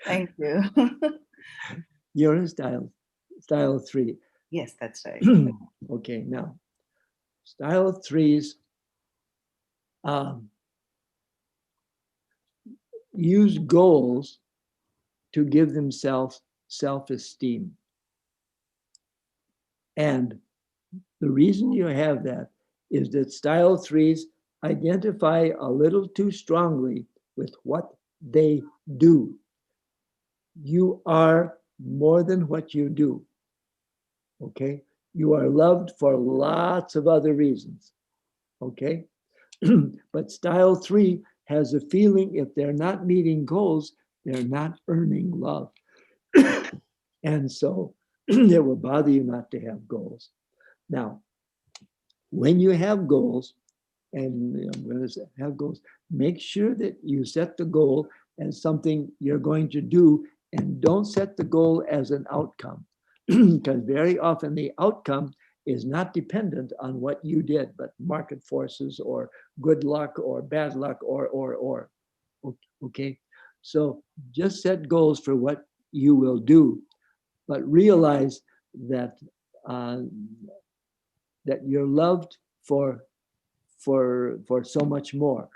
Thank you. You're a style 3. Yes, that's right. Okay, now, style 3s use goals to give themselves self-esteem. And the reason you have that is that style 3s identify a little too strongly with what they do. You are more than what you do. Okay? You are loved for lots of other reasons. Okay? But style 3 has a feeling if they're not meeting goals, they're not earning love. And so it will bother you not to have goals. Now, when you have goals, and I'm going to have goals, make sure that you set the goal as something you're going to do, and don't set the goal as an outcome. Because very often the outcome is not dependent on what you did, but market forces or good luck or bad luck or. Okay, so just set goals for what you will do, but realize that that you're loved for so much more.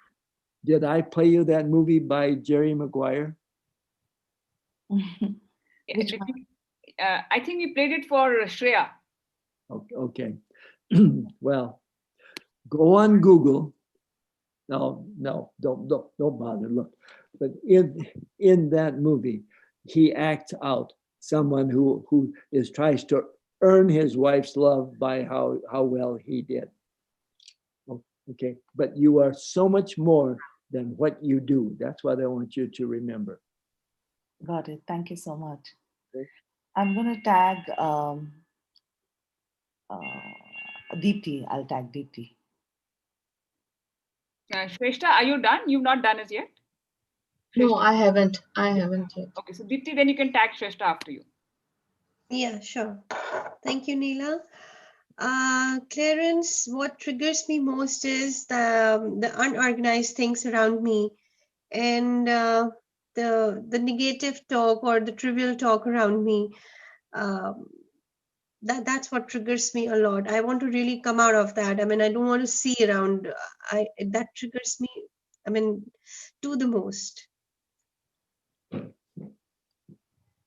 Did I play you that movie by Jerry Maguire? Which one? I think we played it for Shreya. Okay. Well, go on Google. No, don't bother. Look, but in that movie, he acts out someone who tries to earn his wife's love by how well he did. Okay, but you are so much more than what you do. That's what I want you to remember. Got it. Thank you so much. Okay. I'm going to tag Deepti. I'll tag Deepti. Shrestha, are you done? You've not done as yet? No, I haven't. I haven't yet. Okay, so Deepti, then you can tag Shrestha after you. Yeah, sure. Thank you, Neela. Clarence, what triggers me most is the unorganized things around me, and the negative talk or the trivial talk around me. That's what triggers me a lot. I want to really come out of that. I mean, I don't want to see around. That triggers me I mean, do the most.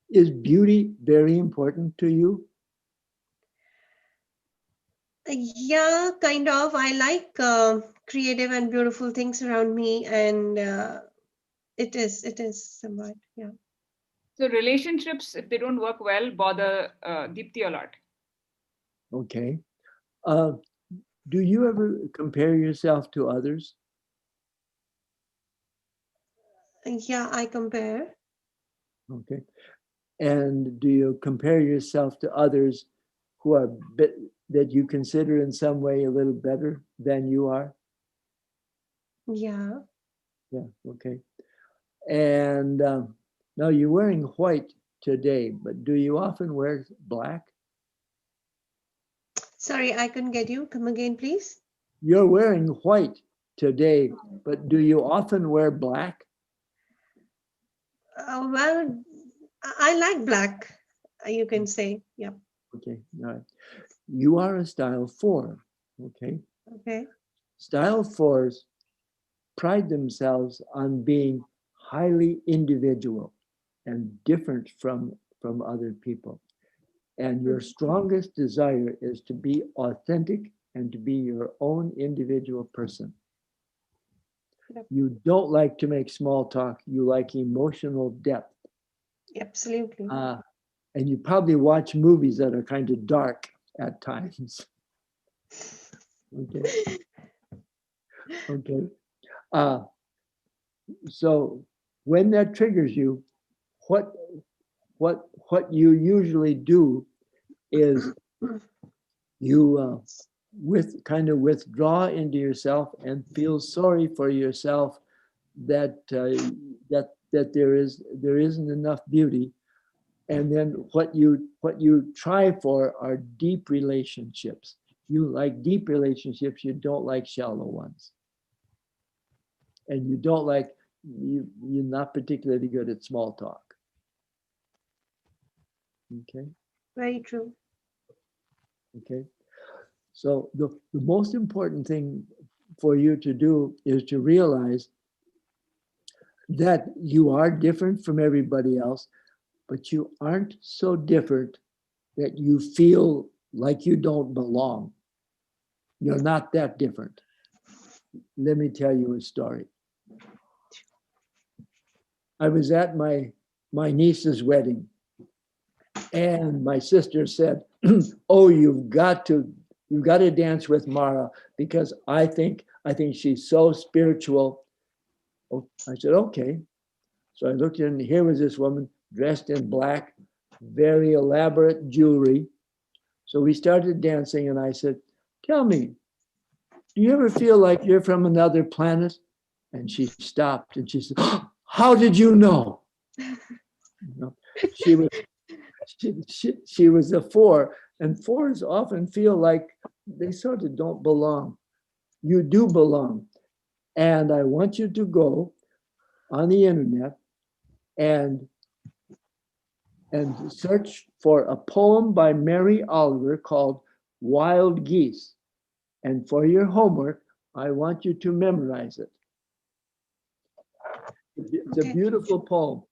Is beauty very important to you? Yeah, kind of. I like creative and beautiful things around me, and it is somewhat, yeah. So relationships, if they don't work well, bother Deepti a lot. Okay. Do you ever compare yourself to others? Yeah, I compare. Okay. And do you compare yourself to others who are that you consider in some way a little better than you are? Yeah. Yeah. Okay. And now you're wearing white today, but do you often wear black? Sorry, I couldn't get you. Come again, please. You're wearing white today, but do you often wear black? Well, I like black, you can say. Yeah. Okay. All right. You are a style 4. Okay. Okay. Style 4s pride themselves on being highly individual and different from other people. And your strongest desire is to be authentic and to be your own individual person. Yep. You don't like to make small talk. You like emotional depth. Absolutely. And you probably watch movies that are kind of dark at times. Okay. Okay. So when that triggers you, what you usually do is you withdraw into yourself and feel sorry for yourself that there isn't enough beauty, and then what you try for are deep relationships. You like deep relationships. You don't like shallow ones, and you don't like you're not particularly good at small talk. Okay. Very true. Okay. So the most important thing for you to do is to realize that you are different from everybody else, but you aren't so different that you feel like you don't belong. You're not that different. Let me tell you a story. I was at my niece's wedding, and my sister said, "Oh, you've got to dance with Mara because I think she's so spiritual." Oh, I said, "Okay." So I looked in, and here was this woman dressed in black, very elaborate jewelry. So we started dancing, and I said, "Tell me, do you ever feel like you're from another planet?" And she stopped and she said, "Oh, how did you know?" You know, she was a 4, and 4s often feel like they sort of don't belong. You do belong. And I want you to go on the internet and search for a poem by Mary Oliver called Wild Geese. And for your homework, I want you to memorize it. It's a beautiful poem.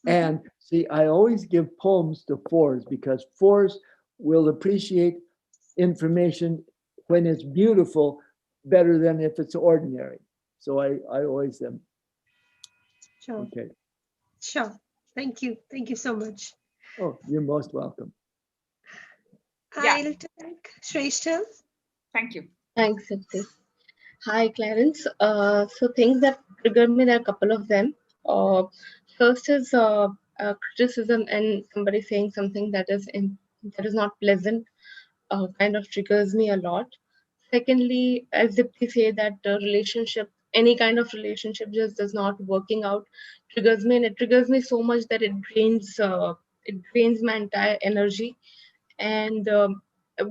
And see, I always give poems to 4s because 4s will appreciate information when it's beautiful better than if it's ordinary. So I always them. Sure. Okay. Sure. Thank you. Thank you so much. Oh, you're most welcome. I'll take Shrestha. Thank you. Thanks, Sipti. Hi, Clarence. So things that triggered me, there are a couple of them. First is criticism and somebody saying something that is not pleasant, kind of triggers me a lot. Secondly, as Dipti say, that relationship, any kind of relationship just does not working out, triggers me, and it triggers me so much that it drains my entire energy. And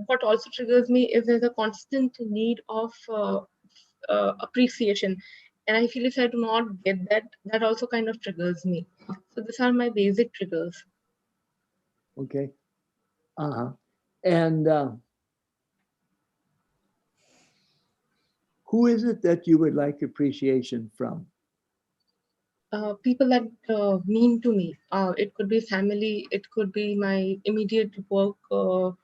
what also triggers me is there's a constant need of appreciation, and I feel if I do not get that, that also kind of triggers me. So these are my basic triggers. Okay. And Who is it that you would like appreciation from? People that mean to me. It could be family, it could be my immediate work colleagues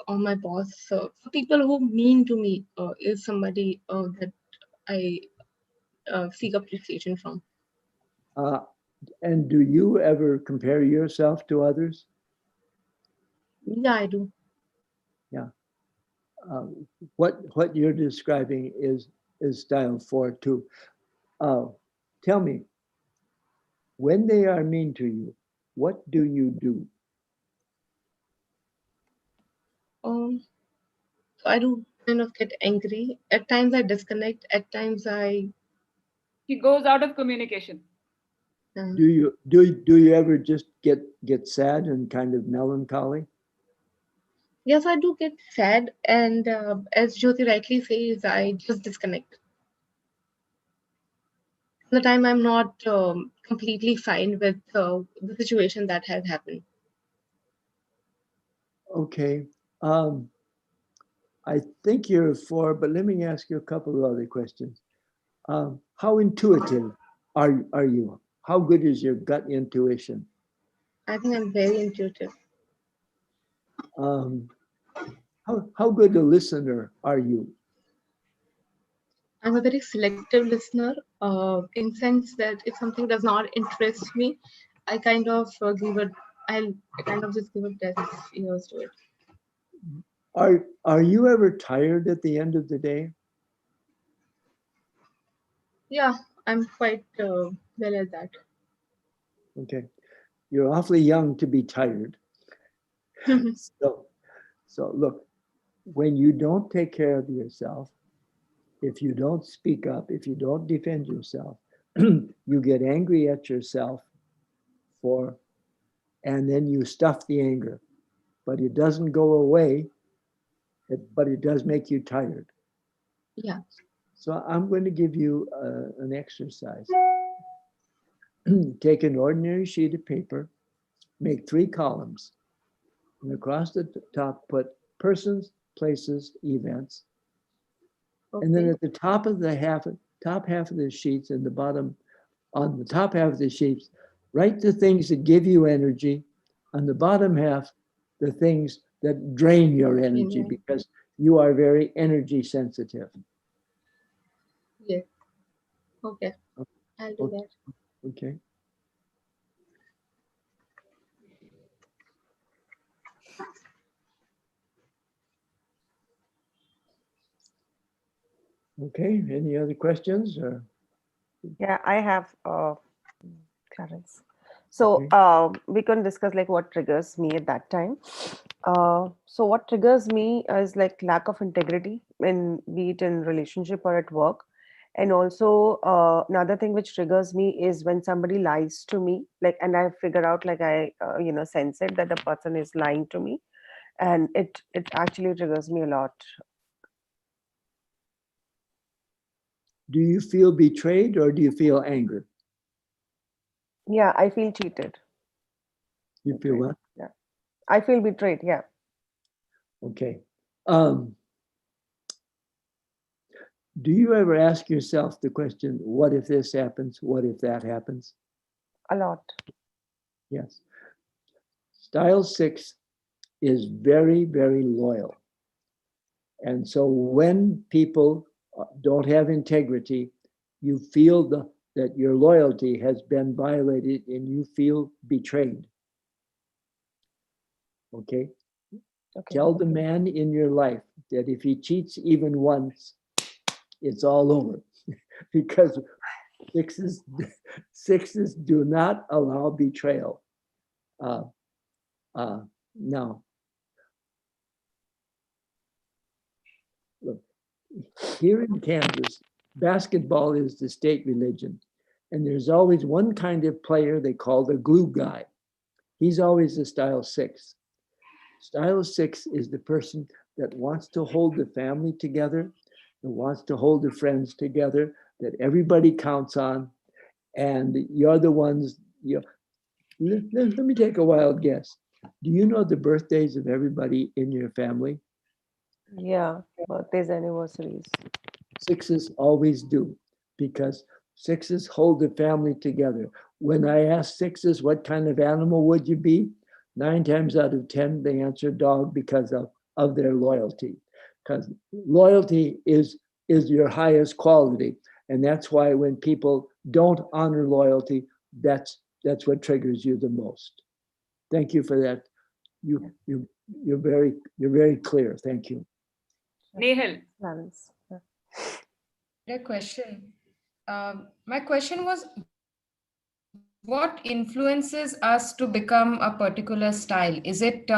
or my boss. People who mean to me is somebody that I seek appreciation from. And do you ever compare yourself to others? Yeah, I do. Yeah. What you're describing is style 4 too. Tell me, when they are mean to you, what do you do? So I do kind of get angry. At times I disconnect. At times He goes out of communication. Do you ever just get sad and kind of melancholy? Yes, I do get sad, and as Jyoti rightly says, I just disconnect. The time I'm not completely fine with the situation that has happened. Okay. I think you're a 4, but let me ask you a couple of other questions. How intuitive are you? How good is your gut intuition? I think I'm very intuitive. How good a listener are you? I'm a very selective listener, in sense that if something does not interest me, I kind of I kind of just give it dead ears to it. Are you ever tired at the end of the day? Yeah, I'm quite well at that. Okay. You're awfully young to be tired. So look, when you don't take care of yourself, if you don't speak up, if you don't defend yourself, you get angry at yourself and then you stuff the anger, but it doesn't go away, but it does make you tired. Yeah. So I'm going to give you an exercise. Take an ordinary sheet of paper, make 3 columns, and across the top put persons, places, events. Okay. And then at the top of the top half of the sheets and the bottom, on the top half of the sheets, write the things that give you energy. On the bottom half, the things that drain your energy, because you are very energy sensitive. Yes. Okay. I'll do that. Okay. Okay. Any other questions? Or? Yeah, I have Clarence. So we can discuss like what triggers me at that time. So what triggers me is like lack of integrity in be it in relationship or at work. And also another thing which triggers me is when somebody lies to me, like, and I figure out like I sense it that the person is lying to me, and it actually triggers me a lot. Do you feel betrayed or do you feel anger? Yeah, I feel cheated. You feel what? Yeah, I feel betrayed. Yeah. Okay. Do you ever ask yourself the question, what if this happens? What if that happens? A lot. Yes. Style 6 is very, very loyal. And so when people don't have integrity, you feel that your loyalty has been violated and you feel betrayed. Okay? Tell the man in your life that if he cheats even once, it's all over. Because sixes do not allow betrayal. Now, look, here in Kansas, basketball is the state religion. And there's always one kind of player they call the glue guy. He's always a style 6. Style 6 is the person that wants to hold the family together, that wants to hold the friends together, that everybody counts on. And you're the ones, let me take a wild guess. Do you know the birthdays of everybody in your family? Yeah, birthdays, anniversaries. Sixes always do, because sixes hold the family together. When I ask sixes, what kind of animal would you be? 9 times out of 10, they answer dog because of their loyalty. Because loyalty is your highest quality. And that's why when people don't honor loyalty, that's what triggers you the most. Thank you for that. You're very clear. Thank you. Nehal. Clarence. Yeah. A question. My question was, what influences us to become a particular style? Is it,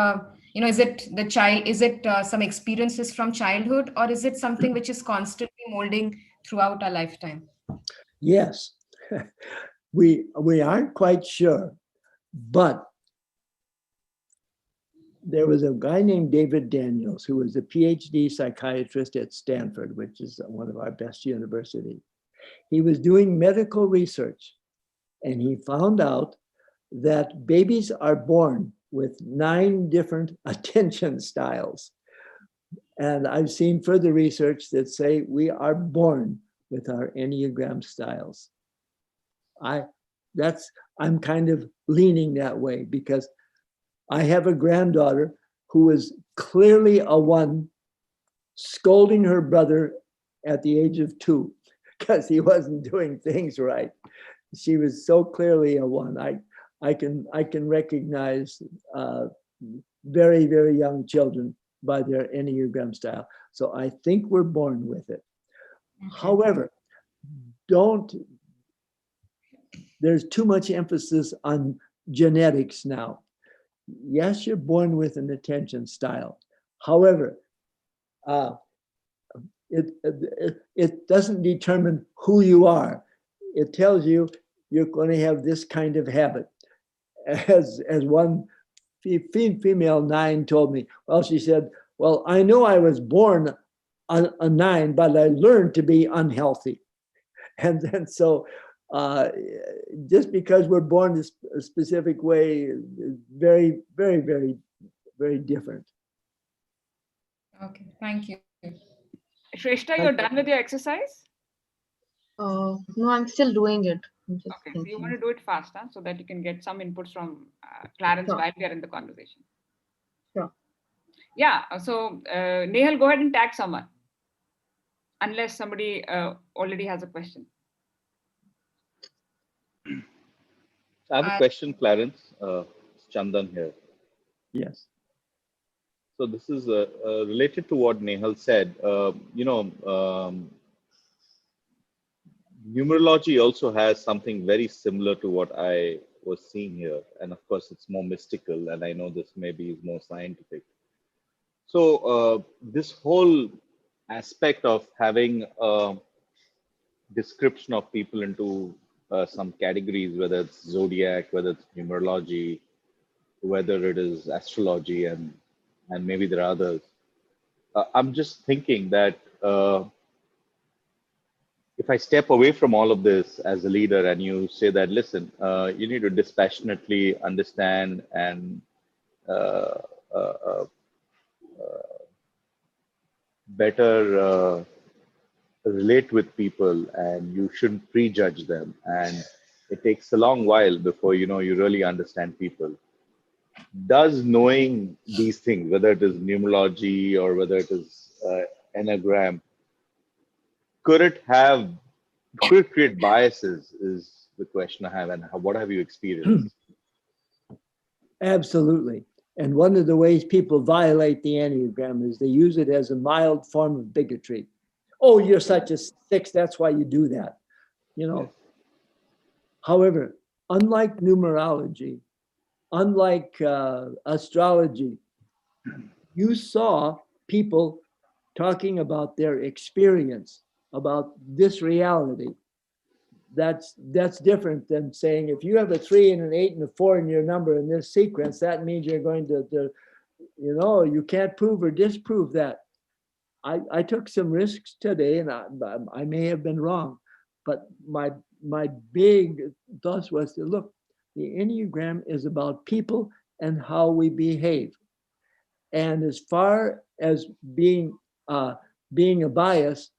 is it the child? Is it some experiences from childhood, or is it something which is constantly molding throughout our lifetime? Yes, we aren't quite sure, but there was a guy named David Daniels who was a PhD psychiatrist at Stanford, which is one of our best universities. He was doing medical research, and he found out that babies are born with 9 different attention styles. And I've seen further research that say we are born with our Enneagram styles. I'm kind of leaning that way, because I have a granddaughter who is clearly a 1, scolding her brother at the age of 2 because he wasn't doing things right. She was so clearly a 1. I can recognize very, very young children by their Enneagram style. So I think we're born with it. Okay. However, there's too much emphasis on genetics now. Yes, you're born with an attention style. However, it doesn't determine who you are. It tells you you're going to have this kind of habit. As one female 9 told me, well, she said, well, I know I was born a 9, but I learned to be unhealthy. And then so just because we're born a specific way is very, very, very, very different. Okay, thank you. Shrestha, you're done with your exercise? No, I'm still doing it. Okay, so you want to do it fast, huh? So that you can get some inputs from Clarence while we are in the conversation. Sure. Yeah, so Nehal, go ahead and tag someone, unless somebody already has a question. I have a question, Clarence. It's Chandan here. Yes. So this is related to what Nehal said. Numerology also has something very similar to what I was seeing here. And of course, it's more mystical. And I know this maybe is more scientific. So this whole aspect of having a description of people into some categories, whether it's zodiac, whether it's numerology, whether it is astrology, and maybe there are others. I'm just thinking that if I step away from all of this as a leader and you say that, listen, you need to dispassionately understand and better relate with people, and you shouldn't prejudge them. And it takes a long while before you really understand people. Does knowing these things, whether it is numerology or whether it is Enneagram, could it create biases is the question I have, and what have you experienced? Absolutely. And one of the ways people violate the Enneagram is they use it as a mild form of bigotry. Oh, you're such a 6, that's why you do that. Yes. However, unlike numerology, unlike astrology, you saw people talking about their experience, about this reality. That's different than saying if you have a 3 and an 8 and a 4 in your number in this sequence, that means you're going to you can't prove or disprove that. I took some risks today, and I may have been wrong, but my big thought was to look, the Enneagram is about people and how we behave. And as far as being being a bias,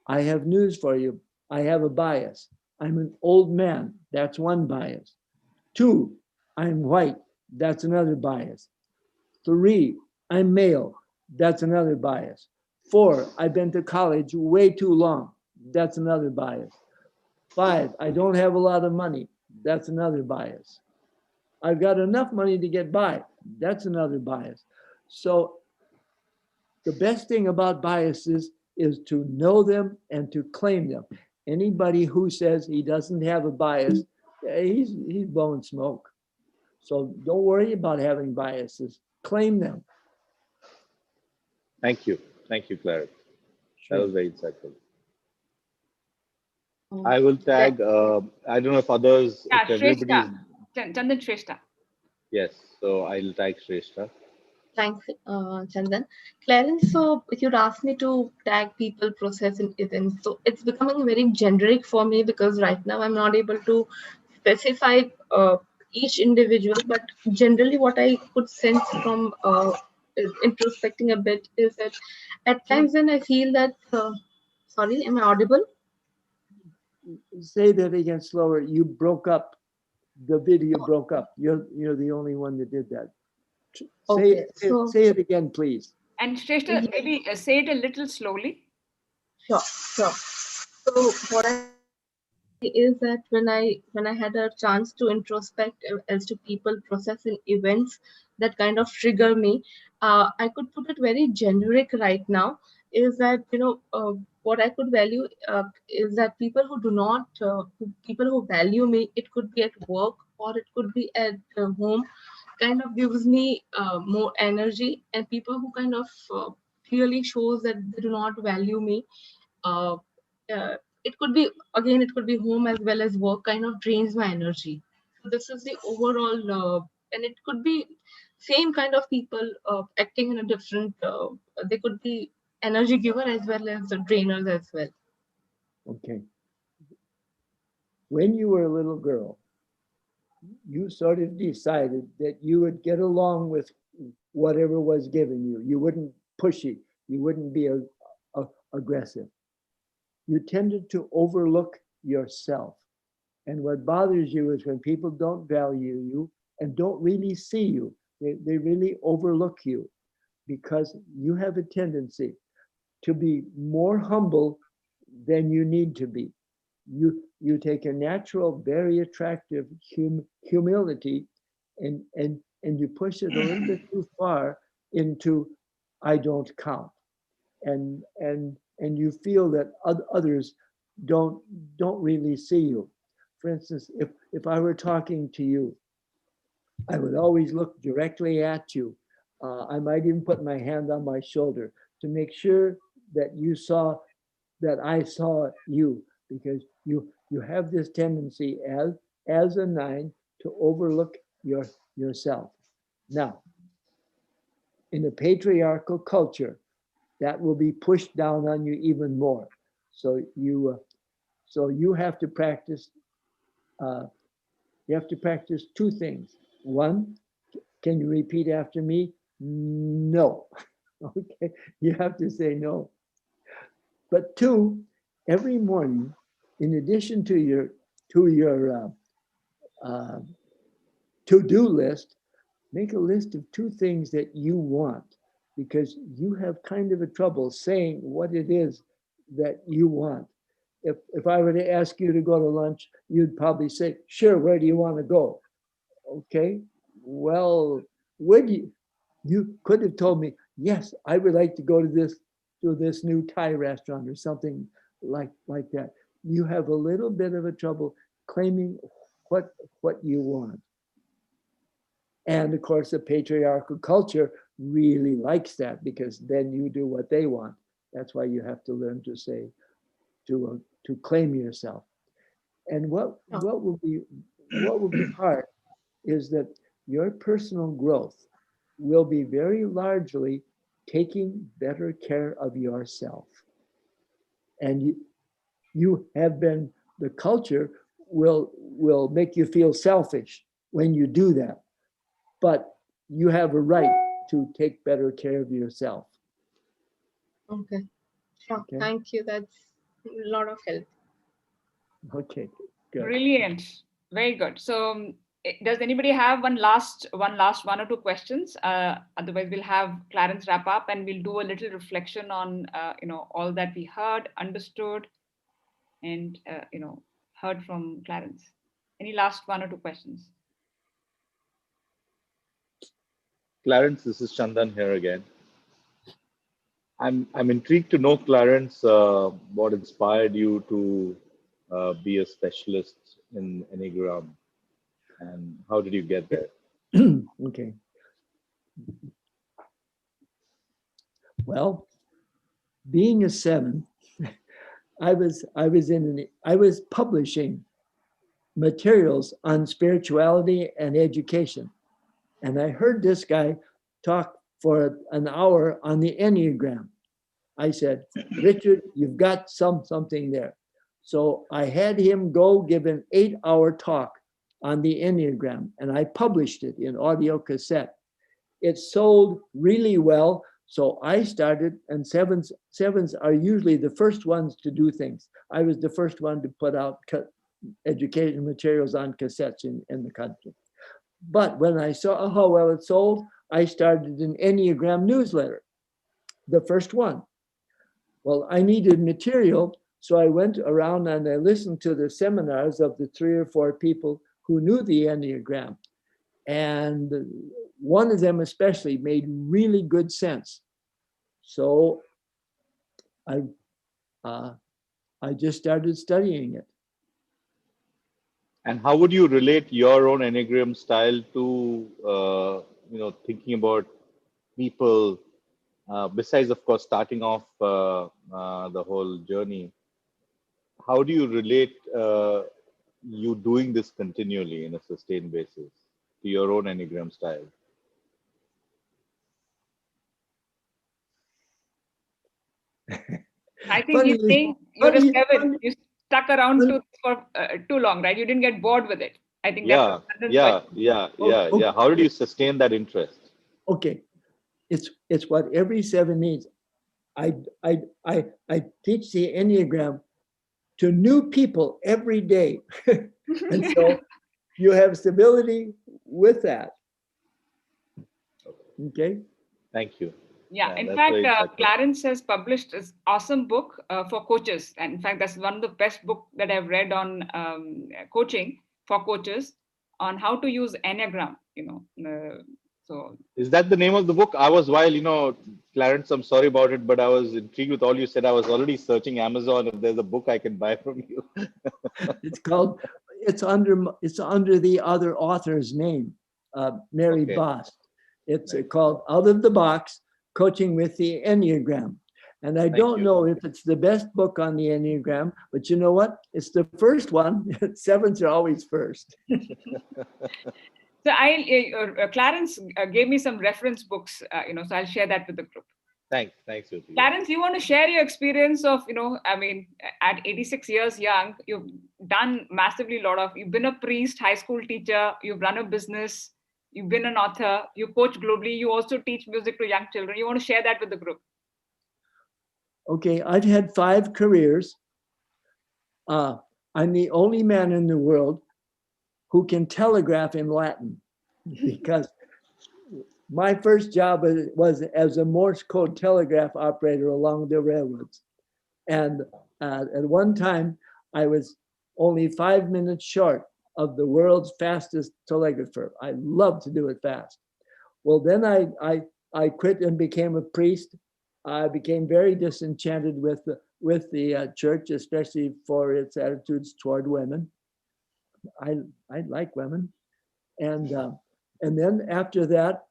I have news for you. I have a bias. I'm an old man. That's one bias. 2, I'm white. That's another bias. 3, I'm male. That's another bias. 4, I've been to college way too long. That's another bias. 5, I don't have a lot of money. That's another bias. I've got enough money to get by. That's another bias. So the best thing about biases is to know them and to claim them. Anybody who says he doesn't have a bias, he's blowing smoke. So don't worry about having biases. Claim them. Thank you. Thank you, Clarence. That was very insightful. I will tag, I don't know if others, Yeah, if everybody's, Shrestha. Chandan Shrestha. yes, so I'll tag Shrestha. Thanks, Chandan. Clarence, so you'd asked me to tag people, process, and events. So it's becoming very generic for me because right now I'm not able to specify each individual, but generally what I could sense from introspecting a bit is that at times when I feel that, sorry, am I audible? Say that again slower. You broke up. The video broke up. You're the only one that did that. Okay, Say it again, please. And Shrestha, maybe say it a little slowly. Sure. So what I is that when I had a chance to introspect as to people, process, and events that kind of trigger me, I could put it very generic right now. Is that what I could value is that people who do not people who value me, it could be at work or it could be at home, kind of gives me more energy, and people who kind of clearly shows that they do not value me. Uh, it could be, again, it could be home as well as work, kind of drains my energy. So this is the overall and it could be same kind of people acting in a different they could be energy giver as well as the drainers as well. Okay. When you were a little girl, you sort of decided that you would get along with whatever was given you. You wouldn't push it. You wouldn't be aggressive. You tended to overlook yourself. And what bothers you is when people don't value you and don't really see you. They really overlook you because you have a tendency to be more humble than you need to be. You take a natural, very attractive humility and you push it a little bit too far into I don't count. And you feel that others don't really see you. For instance, if I were talking to you, I would always look directly at you. I might even put my hand on my shoulder to make sure that you saw that I saw you, because you have this tendency as a 9 to overlook yourself. Now, in a patriarchal culture, that will be pushed down on you even more. So you have to practice. You have to practice 2 things. 1, can you repeat after me? No. Okay, you have to say no. But 2, every morning, in addition to your to-do list, make a list of 2 things that you want, because you have kind of a trouble saying what it is that you want. If I were to ask you to go to lunch, you'd probably say, sure, where do you want to go? Okay, well, would you could have told me, yes, I would like to go to this new Thai restaurant or something like that. You have a little bit of a trouble claiming what you want. And of course, the patriarchal culture really likes that, because then you do what they want. That's why you have to learn to say, to claim yourself. And what will be hard is that your personal growth will be very largely taking better care of yourself. And you have been, the culture will make you feel selfish when you do that. But you have a right to take better care of yourself. Okay. Sure. Okay. Thank you. That's a lot of help. Okay, good. Brilliant. Very good. So, does anybody have one last one or two questions? Otherwise, we'll have Clarence wrap up, and we'll do a little reflection on all that we heard, understood, and heard from Clarence. Any last one or two questions? Clarence, this is Chandan here again. I'm intrigued to know, Clarence, what inspired you to be a specialist in Enneagram, and how did you get there? Okay. Well, being a 7, I was publishing materials on spirituality and education, and I heard this guy talk for an hour on the Enneagram. I said, Richard, you've got something there. So I had him go give an 8-hour talk on the Enneagram, and I published it in audio cassette. It sold really well, so I started, and sevens are usually the first ones to do things. I was the first one to put out education materials on cassettes in the country. But when I saw how well it sold, I started an Enneagram newsletter, the first one. Well, I needed material, so I went around and I listened to the seminars of the 3 or 4 people who knew the Enneagram. And one of them especially made really good sense. So I just started studying it. And how would you relate your own Enneagram style to, thinking about people, besides, of course, starting off the whole journey? How do you relate you doing this continually in a sustained basis to your own Enneagram style? I think he's saying you're a 7. You stuck around for too long, right? You didn't get bored with it. I think Yeah. How did you sustain that interest? Okay, it's what every 7 needs. I teach the Enneagram to new people every day, and so you have stability with that. Okay. Thank you. Yeah, in fact, Clarence has published this awesome book for coaches. And in fact, that's one of the best books that I've read on coaching for coaches on how to use Enneagram, so. Is that the name of the book? I was, Clarence, I'm sorry about it, but I was intrigued with all you said. I was already searching Amazon if there's a book I can buy from you. It's under the other author's name, Mary Boss. It's called Out of the Box, Coaching with the Enneagram. And I don't know if it's the best book on the Enneagram, but you know what? It's the first one. 7s are always first. So Clarence gave me some reference books, so I'll share that with the group. Thanks, Jyoti. Clarence, you want to share your experience of, at 86 years young, you've done massively you've been a priest, high school teacher, you've run a business, you've been an author, you coach globally, you also teach music to young children. You want to share that with the group? Okay, I've had 5 careers. I'm the only man in the world who can telegraph in Latin, because my first job was as a Morse code telegraph operator along the railroads. And at one time, I was only 5 minutes short of the world's fastest telegrapher. I love to do it fast. Well, then I quit and became a priest. I became very disenchanted with the church, especially for its attitudes toward women. I like women, and then after that,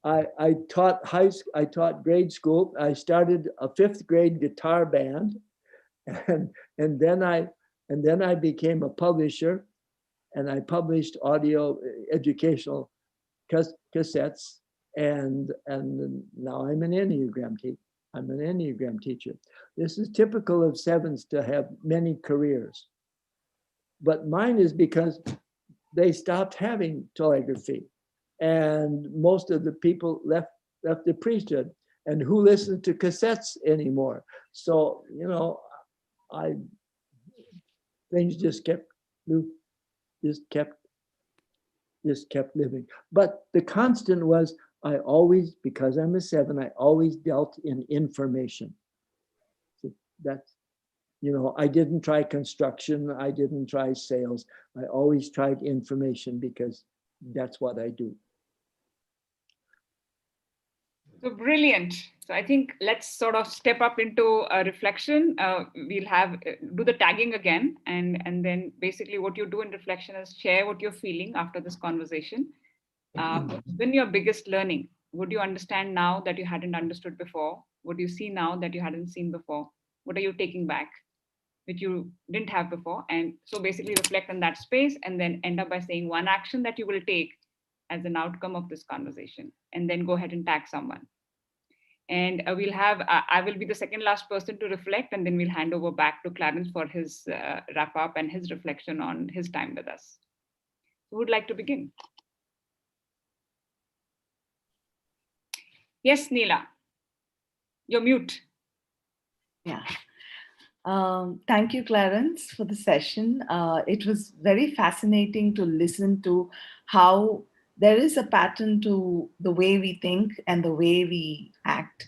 I taught grade school. I started a 5th grade guitar band, and then I became a publisher, and I published audio educational cassettes, and now I'm an Enneagram teacher. I'm an Enneagram teacher. This is typical of 7s to have many careers, but mine is because they stopped having telegraphy, and most of the people left the priesthood. And who listens to cassettes anymore? So, things just kept living. But the constant was, I always, because I'm a 7, I always dealt in information. So that's, I didn't try construction. I didn't try sales. I always tried information because that's what I do. So brilliant. So I think let's sort of step up into a reflection. We'll have do the tagging again, and then basically what you do in reflection is share what you're feeling after this conversation. What's been your biggest learning? What do you understand now that you hadn't understood before? What do you see now that you hadn't seen before? What are you taking back, which you didn't have before? And so basically reflect on that space and then end up by saying one action that you will take as an outcome of this conversation, and then go ahead and tag someone. And I will be the second last person to reflect, and then we'll hand over back to Clarence for his wrap up and his reflection on his time with us. Who would like to begin? Yes, Neela, you're mute. Yeah. Thank you, Clarence, for the session. It was very fascinating to listen to how there is a pattern to the way we think and the way we act.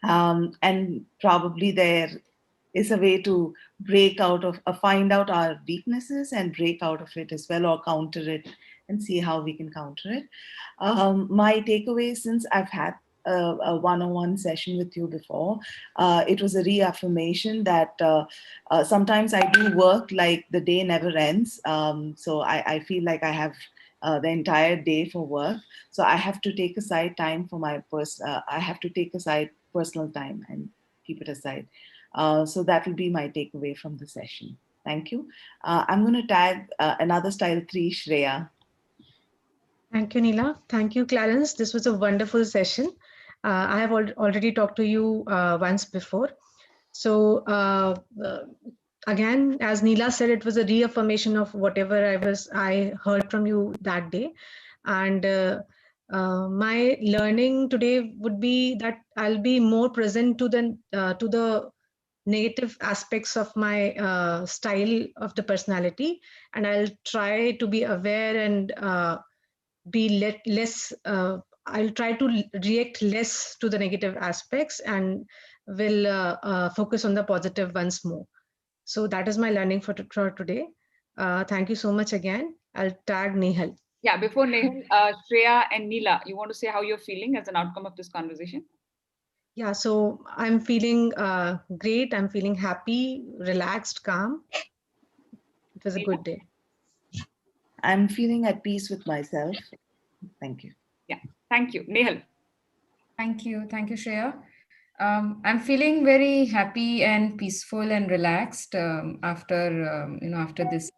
And probably there is a way to break out of, find out our weaknesses and break out of it as well, or counter it and see how we can counter it. My takeaway, since I've had a one-on-one session with you before, it was a reaffirmation that sometimes I do work like the day never ends. So I feel like I have the entire day for work. So I have to take aside time for my I have to take aside personal time and keep it aside. So that will be my takeaway from the session. Thank you. I'm going to tag another style 3, Shreya. Thank you, Neela. Thank you, Clarence. This was a wonderful session. I have already talked to you once before. So again, as Neela said, it was a reaffirmation of whatever I heard from you that day. And my learning today would be that I'll be more present to the negative aspects of my style of the personality, and I'll try to be aware and be less. I'll try to react less to the negative aspects and will focus on the positive ones more. So that is my learning for today. Thank you so much again. I'll tag Nehal. Yeah, before Nehal, Shreya and Neela, you want to say how you're feeling as an outcome of this conversation? Yeah, so I'm feeling great. I'm feeling happy, relaxed, calm. It was a good day. I'm feeling at peace with myself. Thank you. Yeah, thank you. Nehal. Thank you. Thank you, Shreya. I'm feeling very happy and peaceful and relaxed after this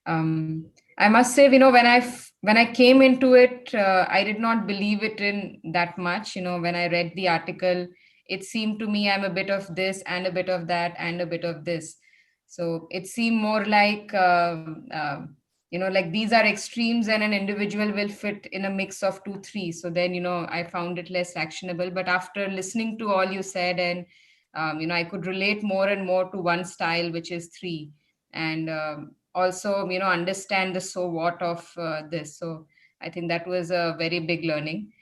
session. I must say, when I came into it, I did not believe it in that much. When I read the article, it seemed to me I'm a bit of this and a bit of that and a bit of this. So it seemed more like like these are extremes and an individual will fit in a mix of 2 3. So then I found it less actionable. But after listening to all you said, and I could relate more and more to one style, which is 3, and also understand the so what of this. So I think that was a very big learning.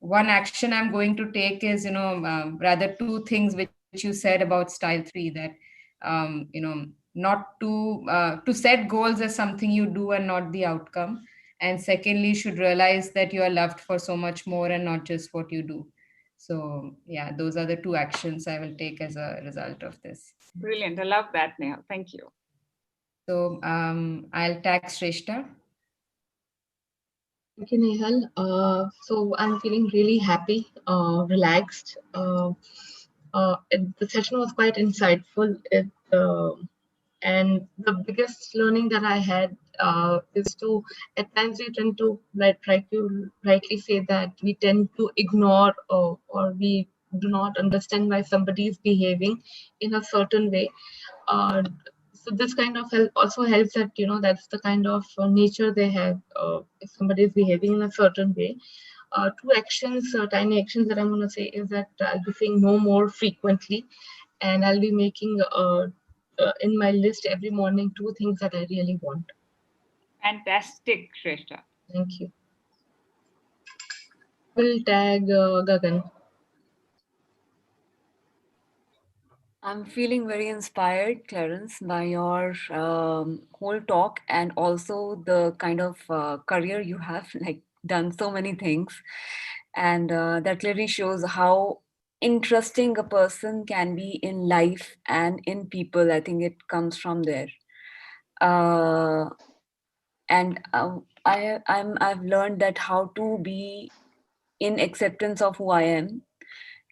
One action I'm going to take is rather 2 things which you said about style 3, that not to set goals as something you do and not the outcome, and secondly should realize that you are loved for so much more and not just what you do. So yeah, those are the 2 actions I will take as a result of this. Brilliant. I love that, Nehal. Thank you. So I'll tag Shrestha. Thank you, Nehal. So I'm feeling really happy, relaxed. The session was quite insightful. And the biggest learning that I had is to, at times we tend to, like you rightly say, that we tend to ignore or we do not understand why somebody is behaving in a certain way. So this kind of also helps that, that's the kind of nature they have if somebody is behaving in a certain way. Two actions, tiny actions that I'm going to say is that I'll be saying no more frequently, and I'll be making in my list every morning 2 things that I really want. Fantastic, Shrestha. Thank you. Will tag Gagan. I'm feeling very inspired, Clarence, by your whole talk and also the kind of career you have, like done so many things. And that clearly shows how interesting a person can be in life and in people. I think it comes from there. Uh, and I've learned that how to be in acceptance of who I am,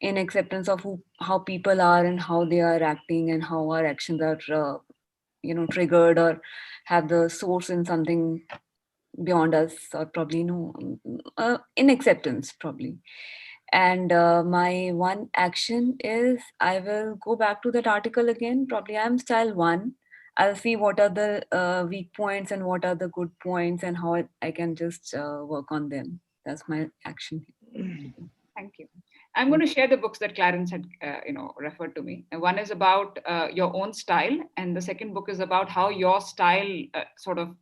in acceptance of how people are and how they are acting and how our actions are triggered or have the source in something beyond us, or probably in acceptance probably. And my one action is I will go back to that article again. Probably I'm style 1. I'll see what are the weak points and what are the good points and how I can just work on them. That's my action. Thank you. I'm going to share the books that Clarence had, referred to me. And one is about your own style, and the second book is about how your style sort of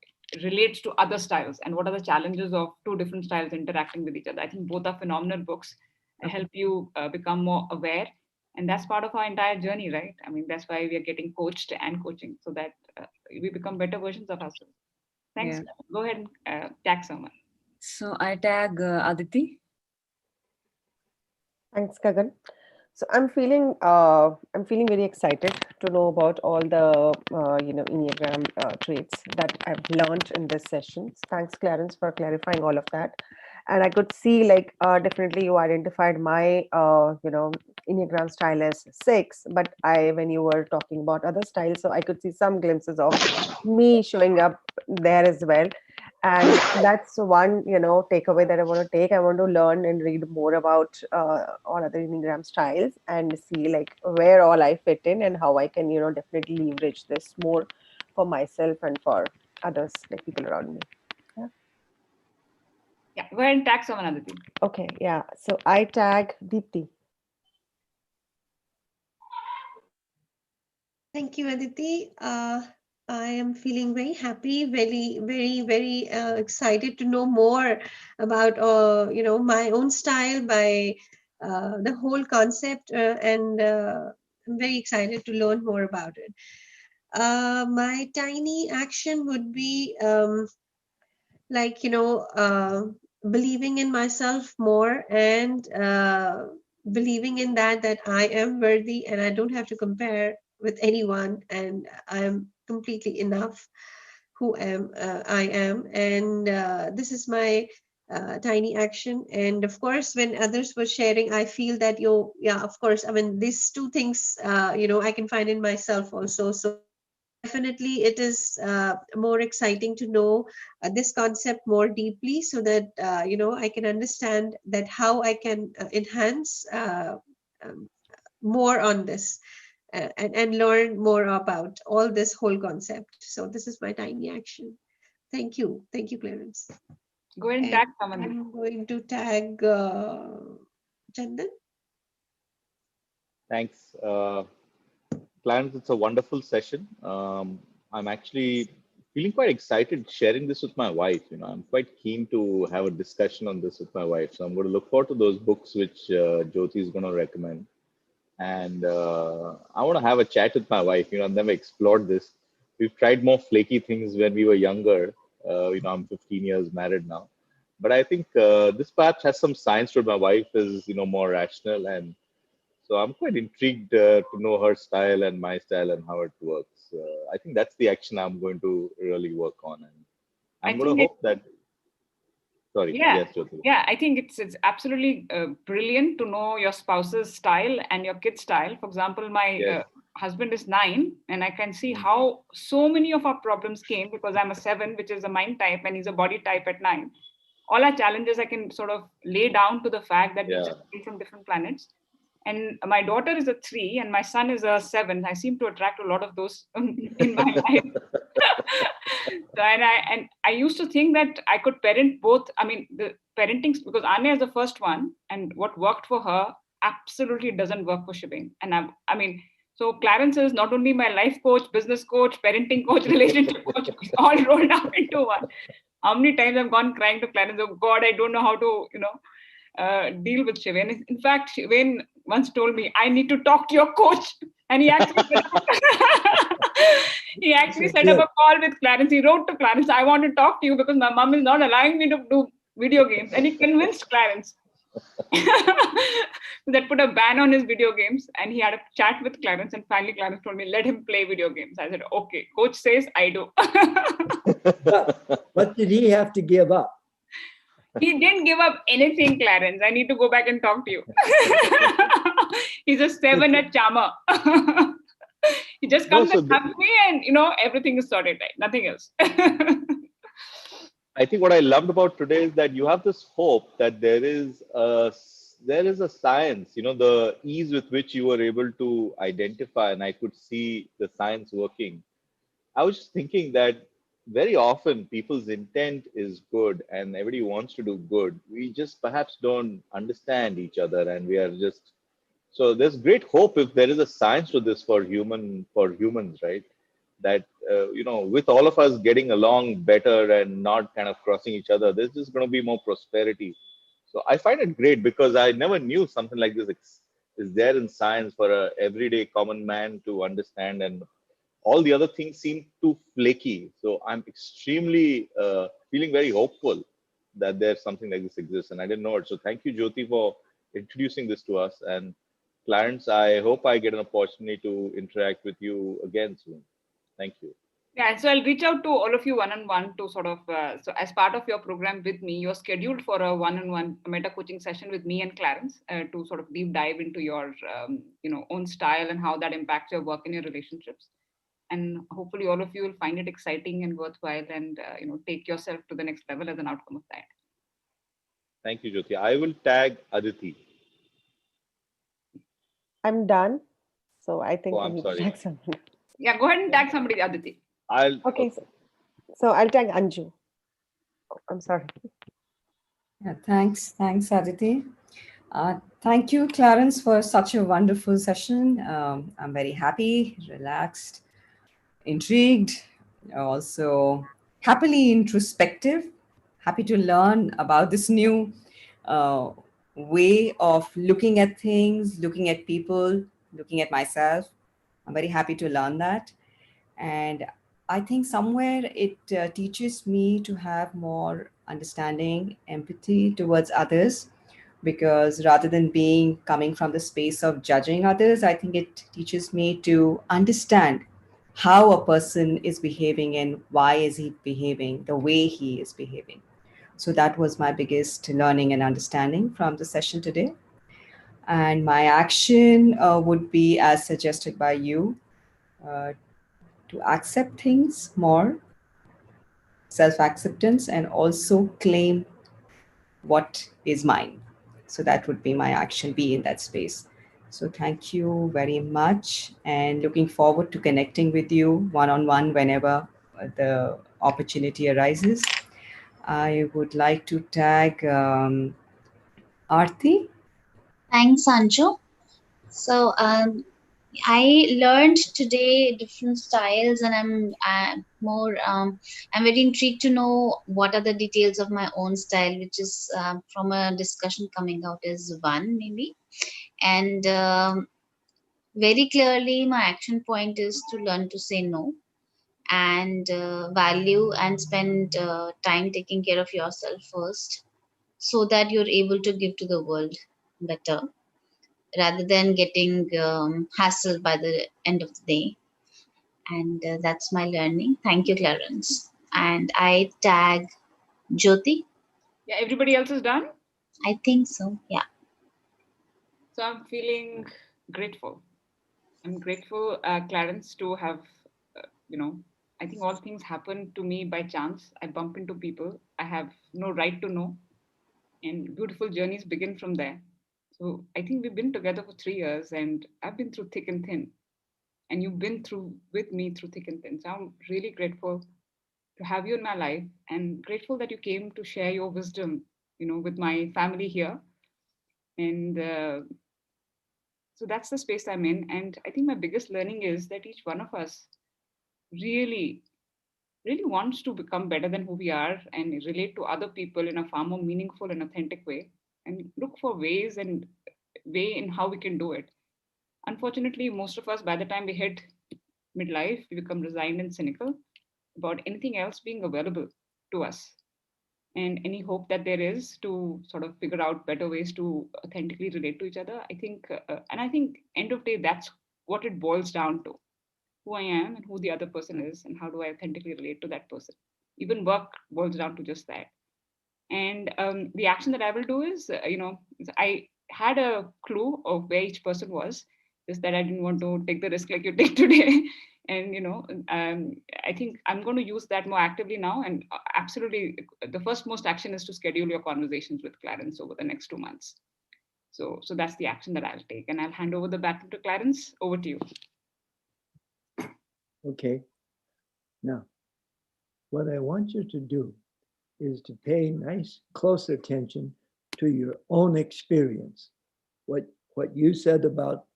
relates to other styles, and what are the challenges of 2 different styles interacting with each other. I think both are phenomenal books and help you become more aware, and that's part of our entire journey, right? I mean, that's why we are getting coached and coaching, so that we become better versions of ourselves. Thanks. Yeah. Go ahead and tag someone. So I tag Aditi. Thanks, Gagan. So I'm feeling very excited to know about all the Enneagram traits that I've learned in this session. Thanks, Clarence, for clarifying all of that. And I could see definitely you identified my Enneagram style as 6, but when you were talking about other styles, so I could see some glimpses of me showing up there as well. And that's one takeaway that I want to take. I want to learn and read more about all other Enneagram styles and see where all I fit in and how I can definitely leverage this more for myself and for others, like people around me. Yeah, go ahead and tag someone, Aditi. Okay, yeah. So I tag Deepti. Thank you, Aditi. I am feeling very happy, very, very, very excited to know more about, my own style, by the whole concept, and I'm very excited to learn more about it. My tiny action would be believing in myself more, and believing in that I am worthy and I don't have to compare with anyone, and I'm completely enough who I am. And this is my tiny action. And of course, when others were sharing, I feel that yeah, of course, I mean, these 2 things I can find in myself also. So definitely it is more exciting to know this concept more deeply, so that I can understand that how I can enhance more on this, and learn more about all this whole concept. So this is my tiny action. Thank you, Clarence. Go ahead and tag someone. I'm going to tag Chandan. Thanks. Clarence, it's a wonderful session. I'm actually feeling quite excited sharing this with my wife. I'm quite keen to have a discussion on this with my wife. So I'm going to look forward to those books which Jyoti is going to recommend. And I want to have a chat with my wife. I've never explored this. We've tried more flaky things when we were younger. I'm 15 years married now. But I think this perhaps has some science to it. My wife is, more rational, and so I'm quite intrigued to know her style and my style and how it works. I think that's the action I'm going to really work on, and I'm going to hope that. Sorry. Yeah, yes, Jyoti. yeah. I think it's absolutely brilliant to know your spouse's style and your kid's style. For example, my husband is 9, and I can see how so many of our problems came because I'm a 7, which is a mind type, and he's a body type at 9. All our challenges I can sort of lay down to the fact that we just came from different planets. And my daughter is a 3 and my son is a 7. I seem to attract a lot of those in my life. So, and I used to think that I could parent both. I mean, the parenting, because Anya is the first one, and what worked for her absolutely doesn't work for Shiveen. And I mean, so Clarence is not only my life coach, business coach, parenting coach, relationship coach, it's all rolled up into one. How many times I've gone crying to Clarence, oh God, I don't know how to, deal with Shiveen. In fact, Shiveen once told me, I need to talk to your coach. And he actually set up a call with Clarence. He wrote to Clarence, I want to talk to you because my mom is not allowing me to do video games. And he convinced Clarence that put a ban on his video games. And he had a chat with Clarence. And finally, Clarence told me, let him play video games. I said, okay, coach says I do. But what did he have to give up? He didn't give up anything, Clarence. I need to go back and talk to you. He's a 7 at Charmer. He just comes and hugs me and, everything is sorted, right? Nothing else. I think what I loved about today is that you have this hope that there is a science, the ease with which you were able to identify, and I could see the science working. I was just thinking that very often people's intent is good and everybody wants to do good. We just perhaps don't understand each other, and we are just, so there's great hope if there is a science to this for humans, right? That with all of us getting along better and not kind of crossing each other, there's just going to be more prosperity. So I find it great because I never knew something like this is there in science for a everyday common man to understand, and all the other things seem too flaky. So I'm extremely feeling very hopeful that there's something like this exists, and I didn't know it. So thank you, Jyoti, for introducing this to us. And Clarence, I hope I get an opportunity to interact with you again soon. Thank you. Yeah, so I'll reach out to all of you one-on-one to sort of, so as part of your program with me, you're scheduled for a one-on-one meta coaching session with me and Clarence to sort of deep dive into your, own style and how that impacts your work and your relationships. And hopefully all of you will find it exciting and worthwhile and, take yourself to the next level as an outcome of that. Thank you, Jyoti. I will tag Aditi. I'm done. So I think I'm sorry. tag someone. Yeah, go ahead and tag somebody, Aditi. Okay. So I'll tag Anju. Oh, I'm sorry. Yeah, thanks, Aditi. Thank you, Clarence, for such a wonderful session. I'm very happy, relaxed, intrigued, also happily introspective, happy to learn about this new way of looking at things, looking at people, looking at myself. I'm very happy to learn that. And I think somewhere it teaches me to have more understanding, empathy towards others, because rather than coming from the space of judging others, I think it teaches me to understand how a person is behaving and why is he behaving the way he is behaving. So that was my biggest learning and understanding from the session today. And my action would be as suggested by you, to accept things more, self-acceptance, and also claim what is mine. So that would be my action, be in that space. So thank you very much, and looking forward to connecting with you one-on-one whenever the opportunity arises. I would like to tag Aarti. Thanks, Anju. So I learned today different styles, and I'm very intrigued to know what are the details of my own style, which is from a discussion coming out as one maybe. And very clearly, my action point is to learn to say no and value and spend time taking care of yourself first, so that you're able to give to the world better rather than getting hassled by the end of the day. And that's my learning. Thank you, Clarence. And I tag Jyoti. Yeah, everybody else is done? I think so, yeah. So I'm feeling grateful. I'm grateful, Clarence, to have, I think all things happen to me by chance. I bump into people I have no right to know, and beautiful journeys begin from there. So I think we've been together for 3 years, and I've been through thick and thin, and you've been through with me through thick and thin. So I'm really grateful to have you in my life, and grateful that you came to share your wisdom, with my family here. And so that's the space I'm in. And I think my biggest learning is that each one of us really, really wants to become better than who we are and relate to other people in a far more meaningful and authentic way, and look for ways and way in how we can do it. Unfortunately, most of us, by the time we hit midlife, we become resigned and cynical about anything else being available to us. And any hope that there is to sort of figure out better ways to authentically relate to each other, I think, and I think end of day, that's what it boils down to: who I am and who the other person is, and how do I authentically relate to that person. Even work boils down to just that. And the action that I will do is, I had a clue of where each person was, just that I didn't want to take the risk like you take today. And, I think I'm going to use that more actively now. And absolutely, the first most action is to schedule your conversations with Clarence over the next 2 months. So that's the action that I'll take. And I'll hand over the baton to Clarence. Over to you. Okay. Now, what I want you to do is to pay nice, close attention to your own experience. What you said about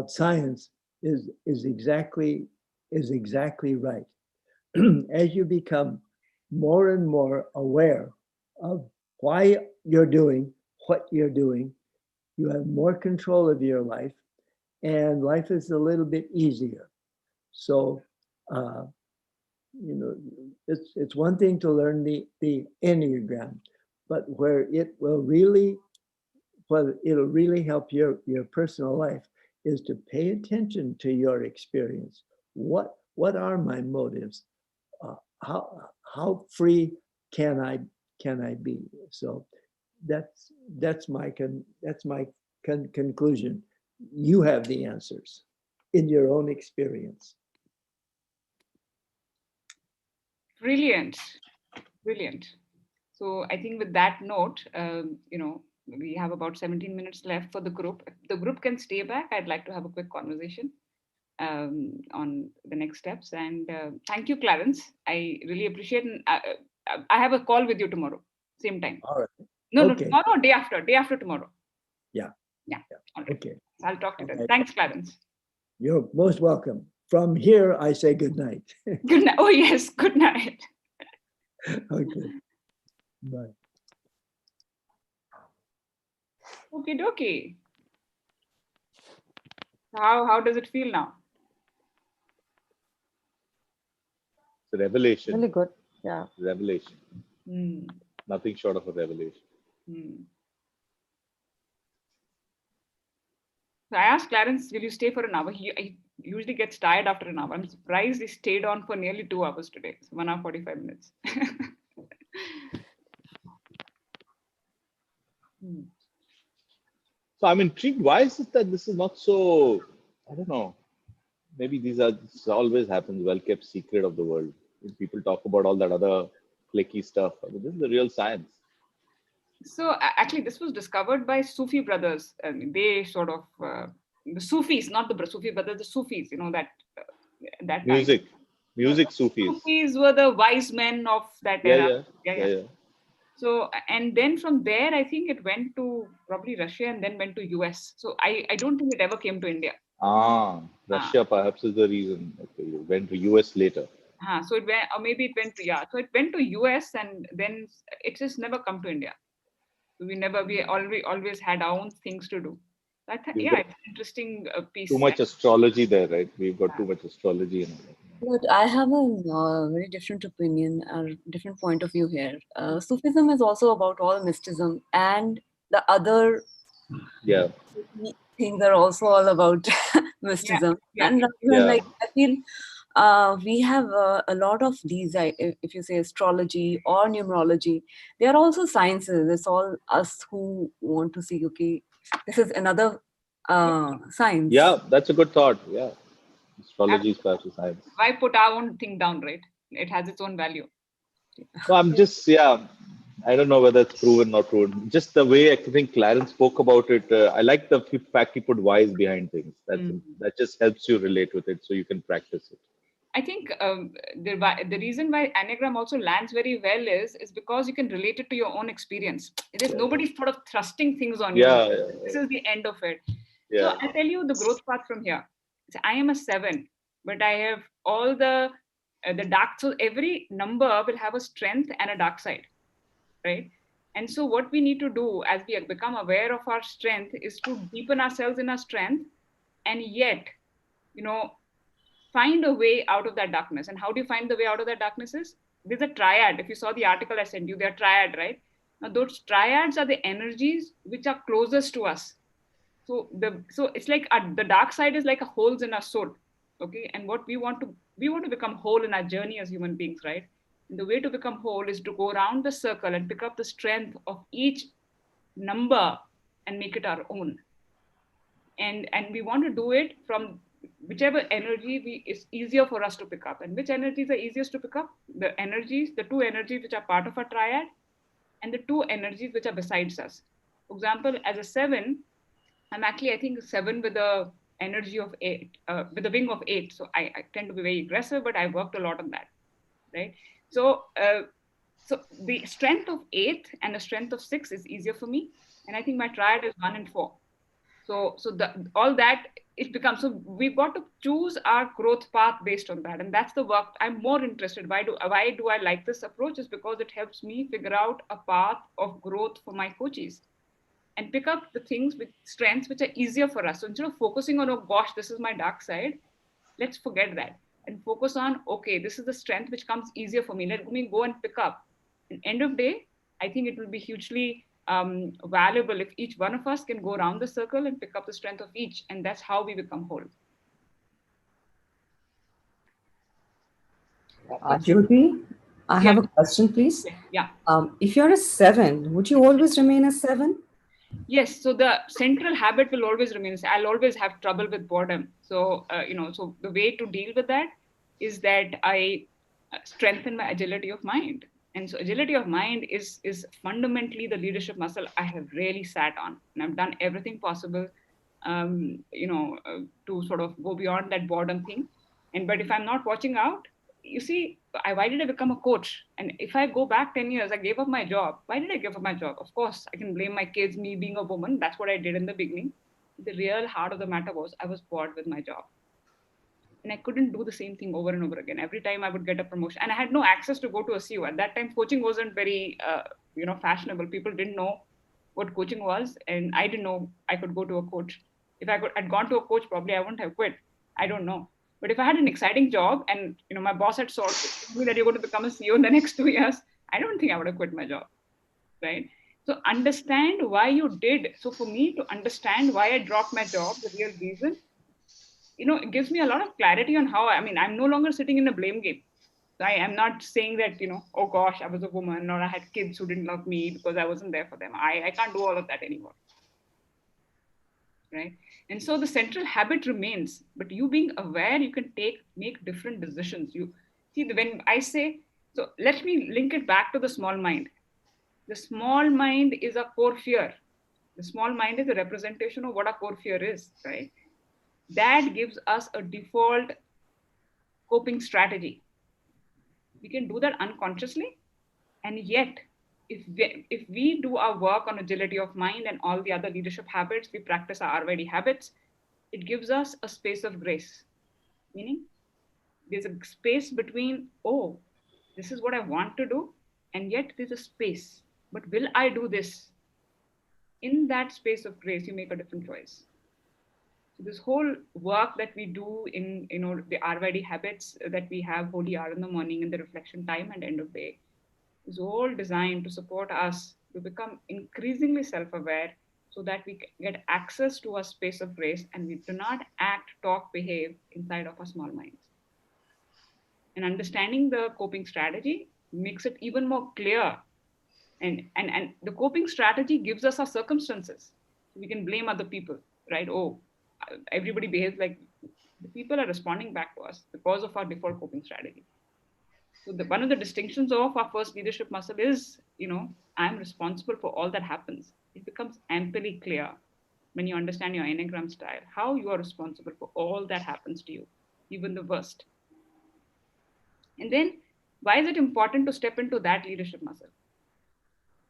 science is exactly right. As you become more and more aware of why you're doing what you're doing, you have more control of your life, and life is a little bit easier. So, it's one thing to learn the Enneagram, but where it'll really help your personal life is to pay attention to your experience. What are my motives? How free can I be? So that's my conclusion. You have the answers in your own experience. Brilliant. So I think with that note, we have about 17 minutes left for the group. If the group can stay back, I'd like to have a quick conversation on the next steps. And thank you, Clarence. I really appreciate it. I have a call with you tomorrow, same time. All right. No, Okay. tomorrow, day after tomorrow. Yeah. All right. Okay. I'll talk to you then. Okay. Thanks, Clarence. You're most welcome. From here, I say good night. Good night. Oh, yes. Good night. Okay. Bye. Okie dokie. How does it feel now? It's a revelation. Really good. Yeah. Revelation. Mm. Nothing short of a revelation. Mm. So I asked Clarence, will you stay for an hour? He usually gets tired after an hour. I'm surprised he stayed on for nearly 2 hours today. So 1 hour, 45 minutes. So I'm intrigued. Why is it that this is not so, I don't know, maybe this always happens, well-kept secret of the world. People talk about all that other clicky stuff. I mean, this is the real science. So actually, this was discovered by Sufi brothers. They sort of, the Sufis, not the Sufi brothers, the Sufis, that Music time. Sufis. Sufis were the wise men of that era. Yeah. So, and then from there, I think it went to probably Russia and then went to US. So I don't think it ever came to India. Russia perhaps is the reason. Okay, you went to US later. So it went, or maybe it went to, so it went to US and then it just never come to India. We always had our own things to do. I think, it's an interesting piece. Too much astrology there, right? We've got too much astrology in it. But I have a very different opinion or different point of view here. Sufism is also about all mysticism, and the other things are also all about mysticism. And like I feel we have a lot of these, if you say astrology or numerology, they are also sciences. It's all us who want to see, okay, this is another science. Yeah, that's a good thought. Yeah. Astrology is perhaps a science. Why put our own thing down, right? It has its own value. No, I'm just, I don't know whether it's proven or not proven. Just the way I think Clarence spoke about it, I like the fact he put whys behind things. That just helps you relate with it, so you can practice it. I think the reason why Enneagram also lands very well is because you can relate it to your own experience. There's nobody sort of thrusting things on you. This is the end of it. So I'll tell you the growth path from here. So I am a 7, but I have all the dark. So every number will have a strength and a dark side, right? And so what we need to do as we become aware of our strength is to deepen ourselves in our strength, and yet, find a way out of that darkness. And how do you find the way out of that darkness is there's a triad. If you saw the article I sent you, they're triad, right? Now those triads are the energies which are closest to us. So it's like the dark side is like a holes in our soul, okay? And what we want to become whole in our journey as human beings, right? And the way to become whole is to go around the circle and pick up the strength of each number and make it our own. And we want to do it from whichever energy is easier for us to pick up. And which energies are easiest to pick up? The two energies which are part of a triad, and the two energies which are besides us. For example, as a 7, I'm actually, I think, 7 with the energy of 8, with the wing of 8. So I tend to be very aggressive, but I worked a lot on that, right? So the strength of 8 and the strength of 6 is easier for me. And I think my triad is 1 and 4. So all that, it becomes, so we've got to choose our growth path based on that. And that's the work I'm more interested. Why do I like this approach? Is because it helps me figure out a path of growth for my coaches and pick up the things with strengths which are easier for us. So instead of focusing on, oh gosh, this is my dark side, let's forget that and focus on, okay, this is the strength which comes easier for me. Let me go and pick up. And end of day, I think it will be hugely valuable if each one of us can go around the circle and pick up the strength of each. And that's how we become whole. Jyoti, I have a question, please. Yeah. If you're a 7, would you always remain a 7? Yes. So the central habit will always remain. I'll always have trouble with boredom. So, so the way to deal with that is that I strengthen my agility of mind. And so agility of mind is fundamentally the leadership muscle I have really sat on. And I've done everything possible, to sort of go beyond that boredom thing. But if I'm not watching out, you see, why did I become a coach? And if I go back 10 years, I gave up my job. Why did I give up my job? Of course, I can blame my kids, me being a woman. That's what I did in the beginning. The real heart of the matter was I was bored with my job. And I couldn't do the same thing over and over again. Every time I would get a promotion, and I had no access to go to a CU. At that time, coaching wasn't very, fashionable. People didn't know what coaching was, and I didn't know I could go to a coach. If I'd gone to a coach, probably I wouldn't have quit. I don't know. But if I had an exciting job and my boss had told me that you're going to become a CEO in the next 2 years, I don't think I would have quit my job, right? So understand why you did. So for me to understand why I dropped my job, the real reason, it gives me a lot of clarity on how, I'm no longer sitting in a blame game. I am not saying that, oh gosh, I was a woman or I had kids who didn't love me because I wasn't there for them. I can't do all of that anymore. Right? And so the central habit remains, but you being aware, you can make different decisions. You see, when I say, so let me link it back to the small mind. The small mind is a core fear. The small mind is a representation of what our core fear is, right? That gives us a default coping strategy. We can do that unconsciously. And yet, if we do our work on agility of mind and all the other leadership habits, we practice our RYD habits, it gives us a space of grace. Meaning, there's a space between, oh, this is what I want to do, and yet there's a space. But will I do this? In that space of grace, you make a different choice. So this whole work that we do in the RYD habits that we have, holy hour in the morning and the reflection time and end of day, is all designed to support us to become increasingly self-aware so that we get access to a space of grace and we do not act, talk, behave inside of our small minds. And understanding the coping strategy makes it even more clear. And the coping strategy gives us our circumstances. We can blame other people, right? Oh, everybody behaves like the people are responding back to us because of our default coping strategy. So one of the distinctions of our first leadership muscle is, I'm responsible for all that happens. It becomes amply clear when you understand your Enneagram style, how you are responsible for all that happens to you, even the worst. And then why is it important to step into that leadership muscle?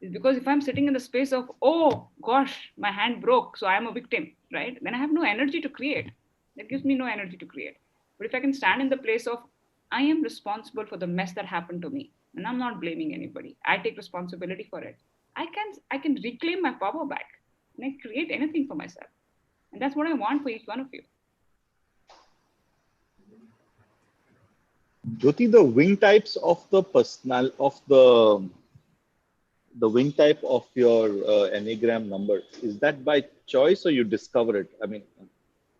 Is because if I'm sitting in the space of, oh gosh, my hand broke, so I'm a victim, right? Then I have no energy to create. That gives me no energy to create. But if I can stand in the place of, I am responsible for the mess that happened to me, and I'm not blaming anybody. I take responsibility for it. I can reclaim my power back, and I create anything for myself. And that's what I want for each one of you. Jyoti, the wing types of the wing type of your Enneagram number, is that by choice or you discover it? I mean,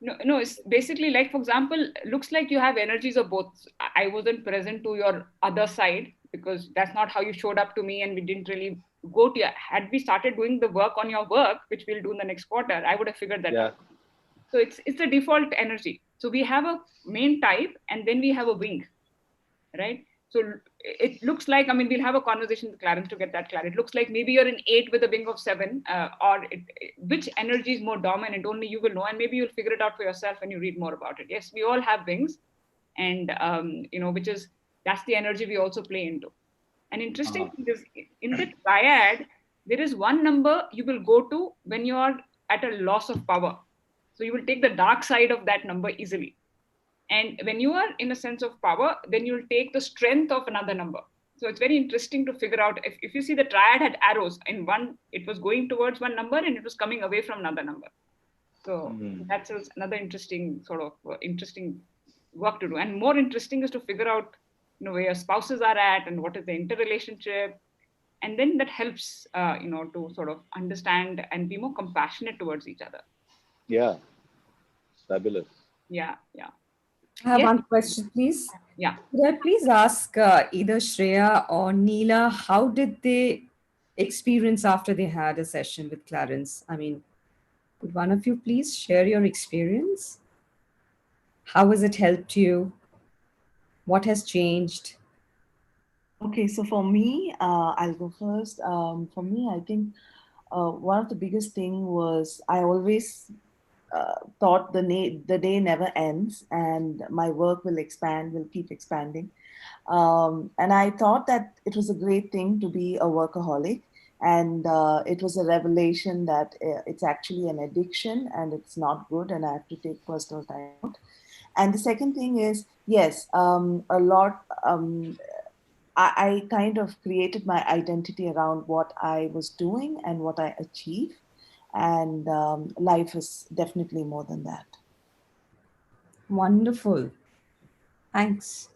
No, it's basically like, for example, looks like you have energies of both. I wasn't present to your other side because that's not how you showed up to me, and we didn't really go to you. Had we started doing the work on your work, which we'll do in the next quarter, I would have figured that out. So it's the default energy. So we have a main type and then we have a wing, right? So it looks like, we'll have a conversation with Clarence to get that clarity. It looks like maybe you're an 8 with a wing of 7, which energy is more dominant, only you will know, and maybe you'll figure it out for yourself when you read more about it. Yes, we all have wings, and that's the energy we also play into. And interesting thing is, in the triad, there is one number you will go to when you are at a loss of power. So you will take the dark side of that number easily. And when you are in a sense of power, then you'll take the strength of another number. So it's very interesting to figure out, if you see the triad had arrows, in one, it was going towards one number and it was coming away from another number. So that's another interesting interesting work to do. And more interesting is to figure out, where your spouses are at and what is the interrelationship. And then that helps, to sort of understand and be more compassionate towards each other. Yeah, fabulous. Yeah. I have one question, please. Yeah. Could I please ask either Shreya or Neela, how did they experience after they had a session with Clarence? Could one of you please share your experience? How has it helped you? What has changed? Okay, so for me, I'll go first. For me, I think one of the biggest thing was I always thought the day never ends and my work will keep expanding. And I thought that it was a great thing to be a workaholic. And it was a revelation that it's actually an addiction and it's not good, and I have to take personal time out. And the second thing is, yes, I kind of created my identity around what I was doing and what I achieve. And life is definitely more than that. Wonderful. Thanks.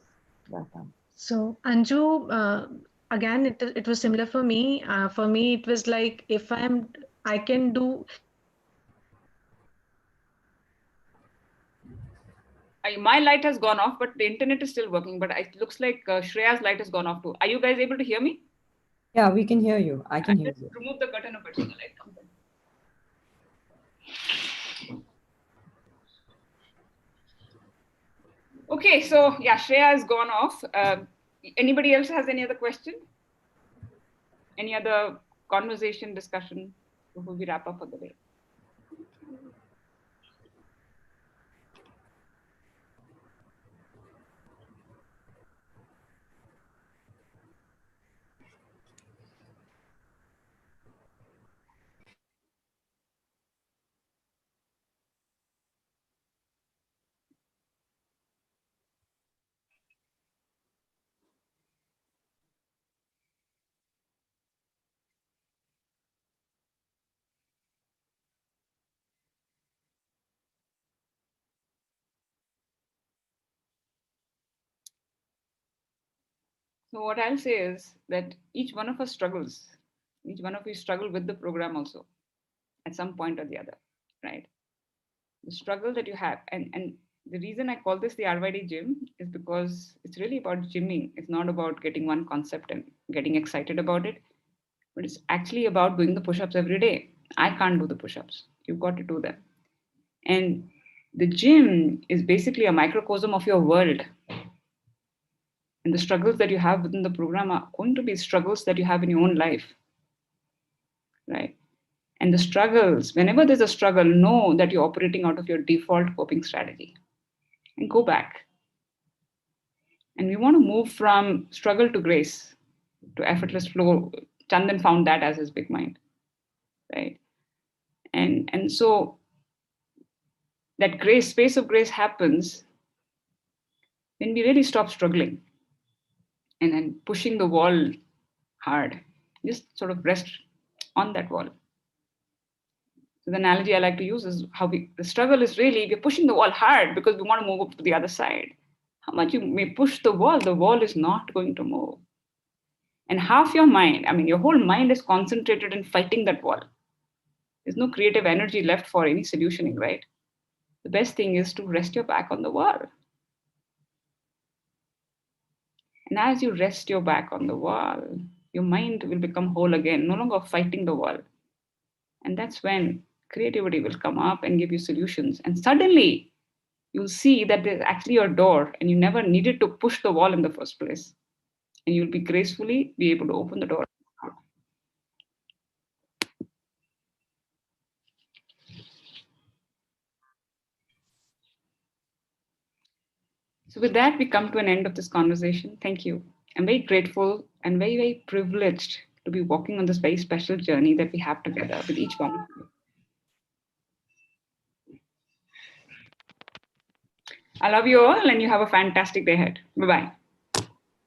Welcome. So Anju, again, it was similar for me. For me, it was like I can do. My light has gone off, but the internet is still working. But it looks like Shreya's light has gone off too. Are you guys able to hear me? Yeah, we can hear you. I can hear you. Remove the curtain a bit so the light comes in. Okay, so yeah, Shreya has gone off. Anybody else has any other question? Any other conversation, discussion before we wrap up for the day? So what I'll say is that each one of us struggles. Each one of you struggle with the program also at some point or the other, right? The struggle that you have, and the reason I call this the RYD gym is because it's really about gymming. It's not about getting one concept and getting excited about it, but it's actually about doing the push-ups every day. I can't do the push-ups. You've got to do them. And the gym is basically a microcosm of your world. And the struggles that you have within the program are going to be struggles that you have in your own life, right? And the struggles, whenever there's a struggle, know that you're operating out of your default coping strategy and go back. And we want to move from struggle to grace, to effortless flow. Chandan found that as his big mind, right? And so that grace, space of grace happens when we really stop struggling and then pushing the wall hard. Just sort of rest on that wall. So the analogy I like to use is how the struggle is really, we're pushing the wall hard because we want to move up to the other side. How much you may push the wall is not going to move. And half your mind, I mean, your whole mind is concentrated in fighting that wall. There's no creative energy left for any solutioning, right? The best thing is to rest your back on the wall. And as you rest your back on the wall, your mind will become whole again, no longer fighting the wall. And that's when creativity will come up and give you solutions. And suddenly you'll see that there's actually a door and you never needed to push the wall in the first place. And you'll be gracefully be able to open the door. So with that, we come to an end of this conversation. Thank you. I'm very grateful and very, very privileged to be walking on this very special journey that we have together with each one of you. I love you all and you have a fantastic day ahead. Bye-bye.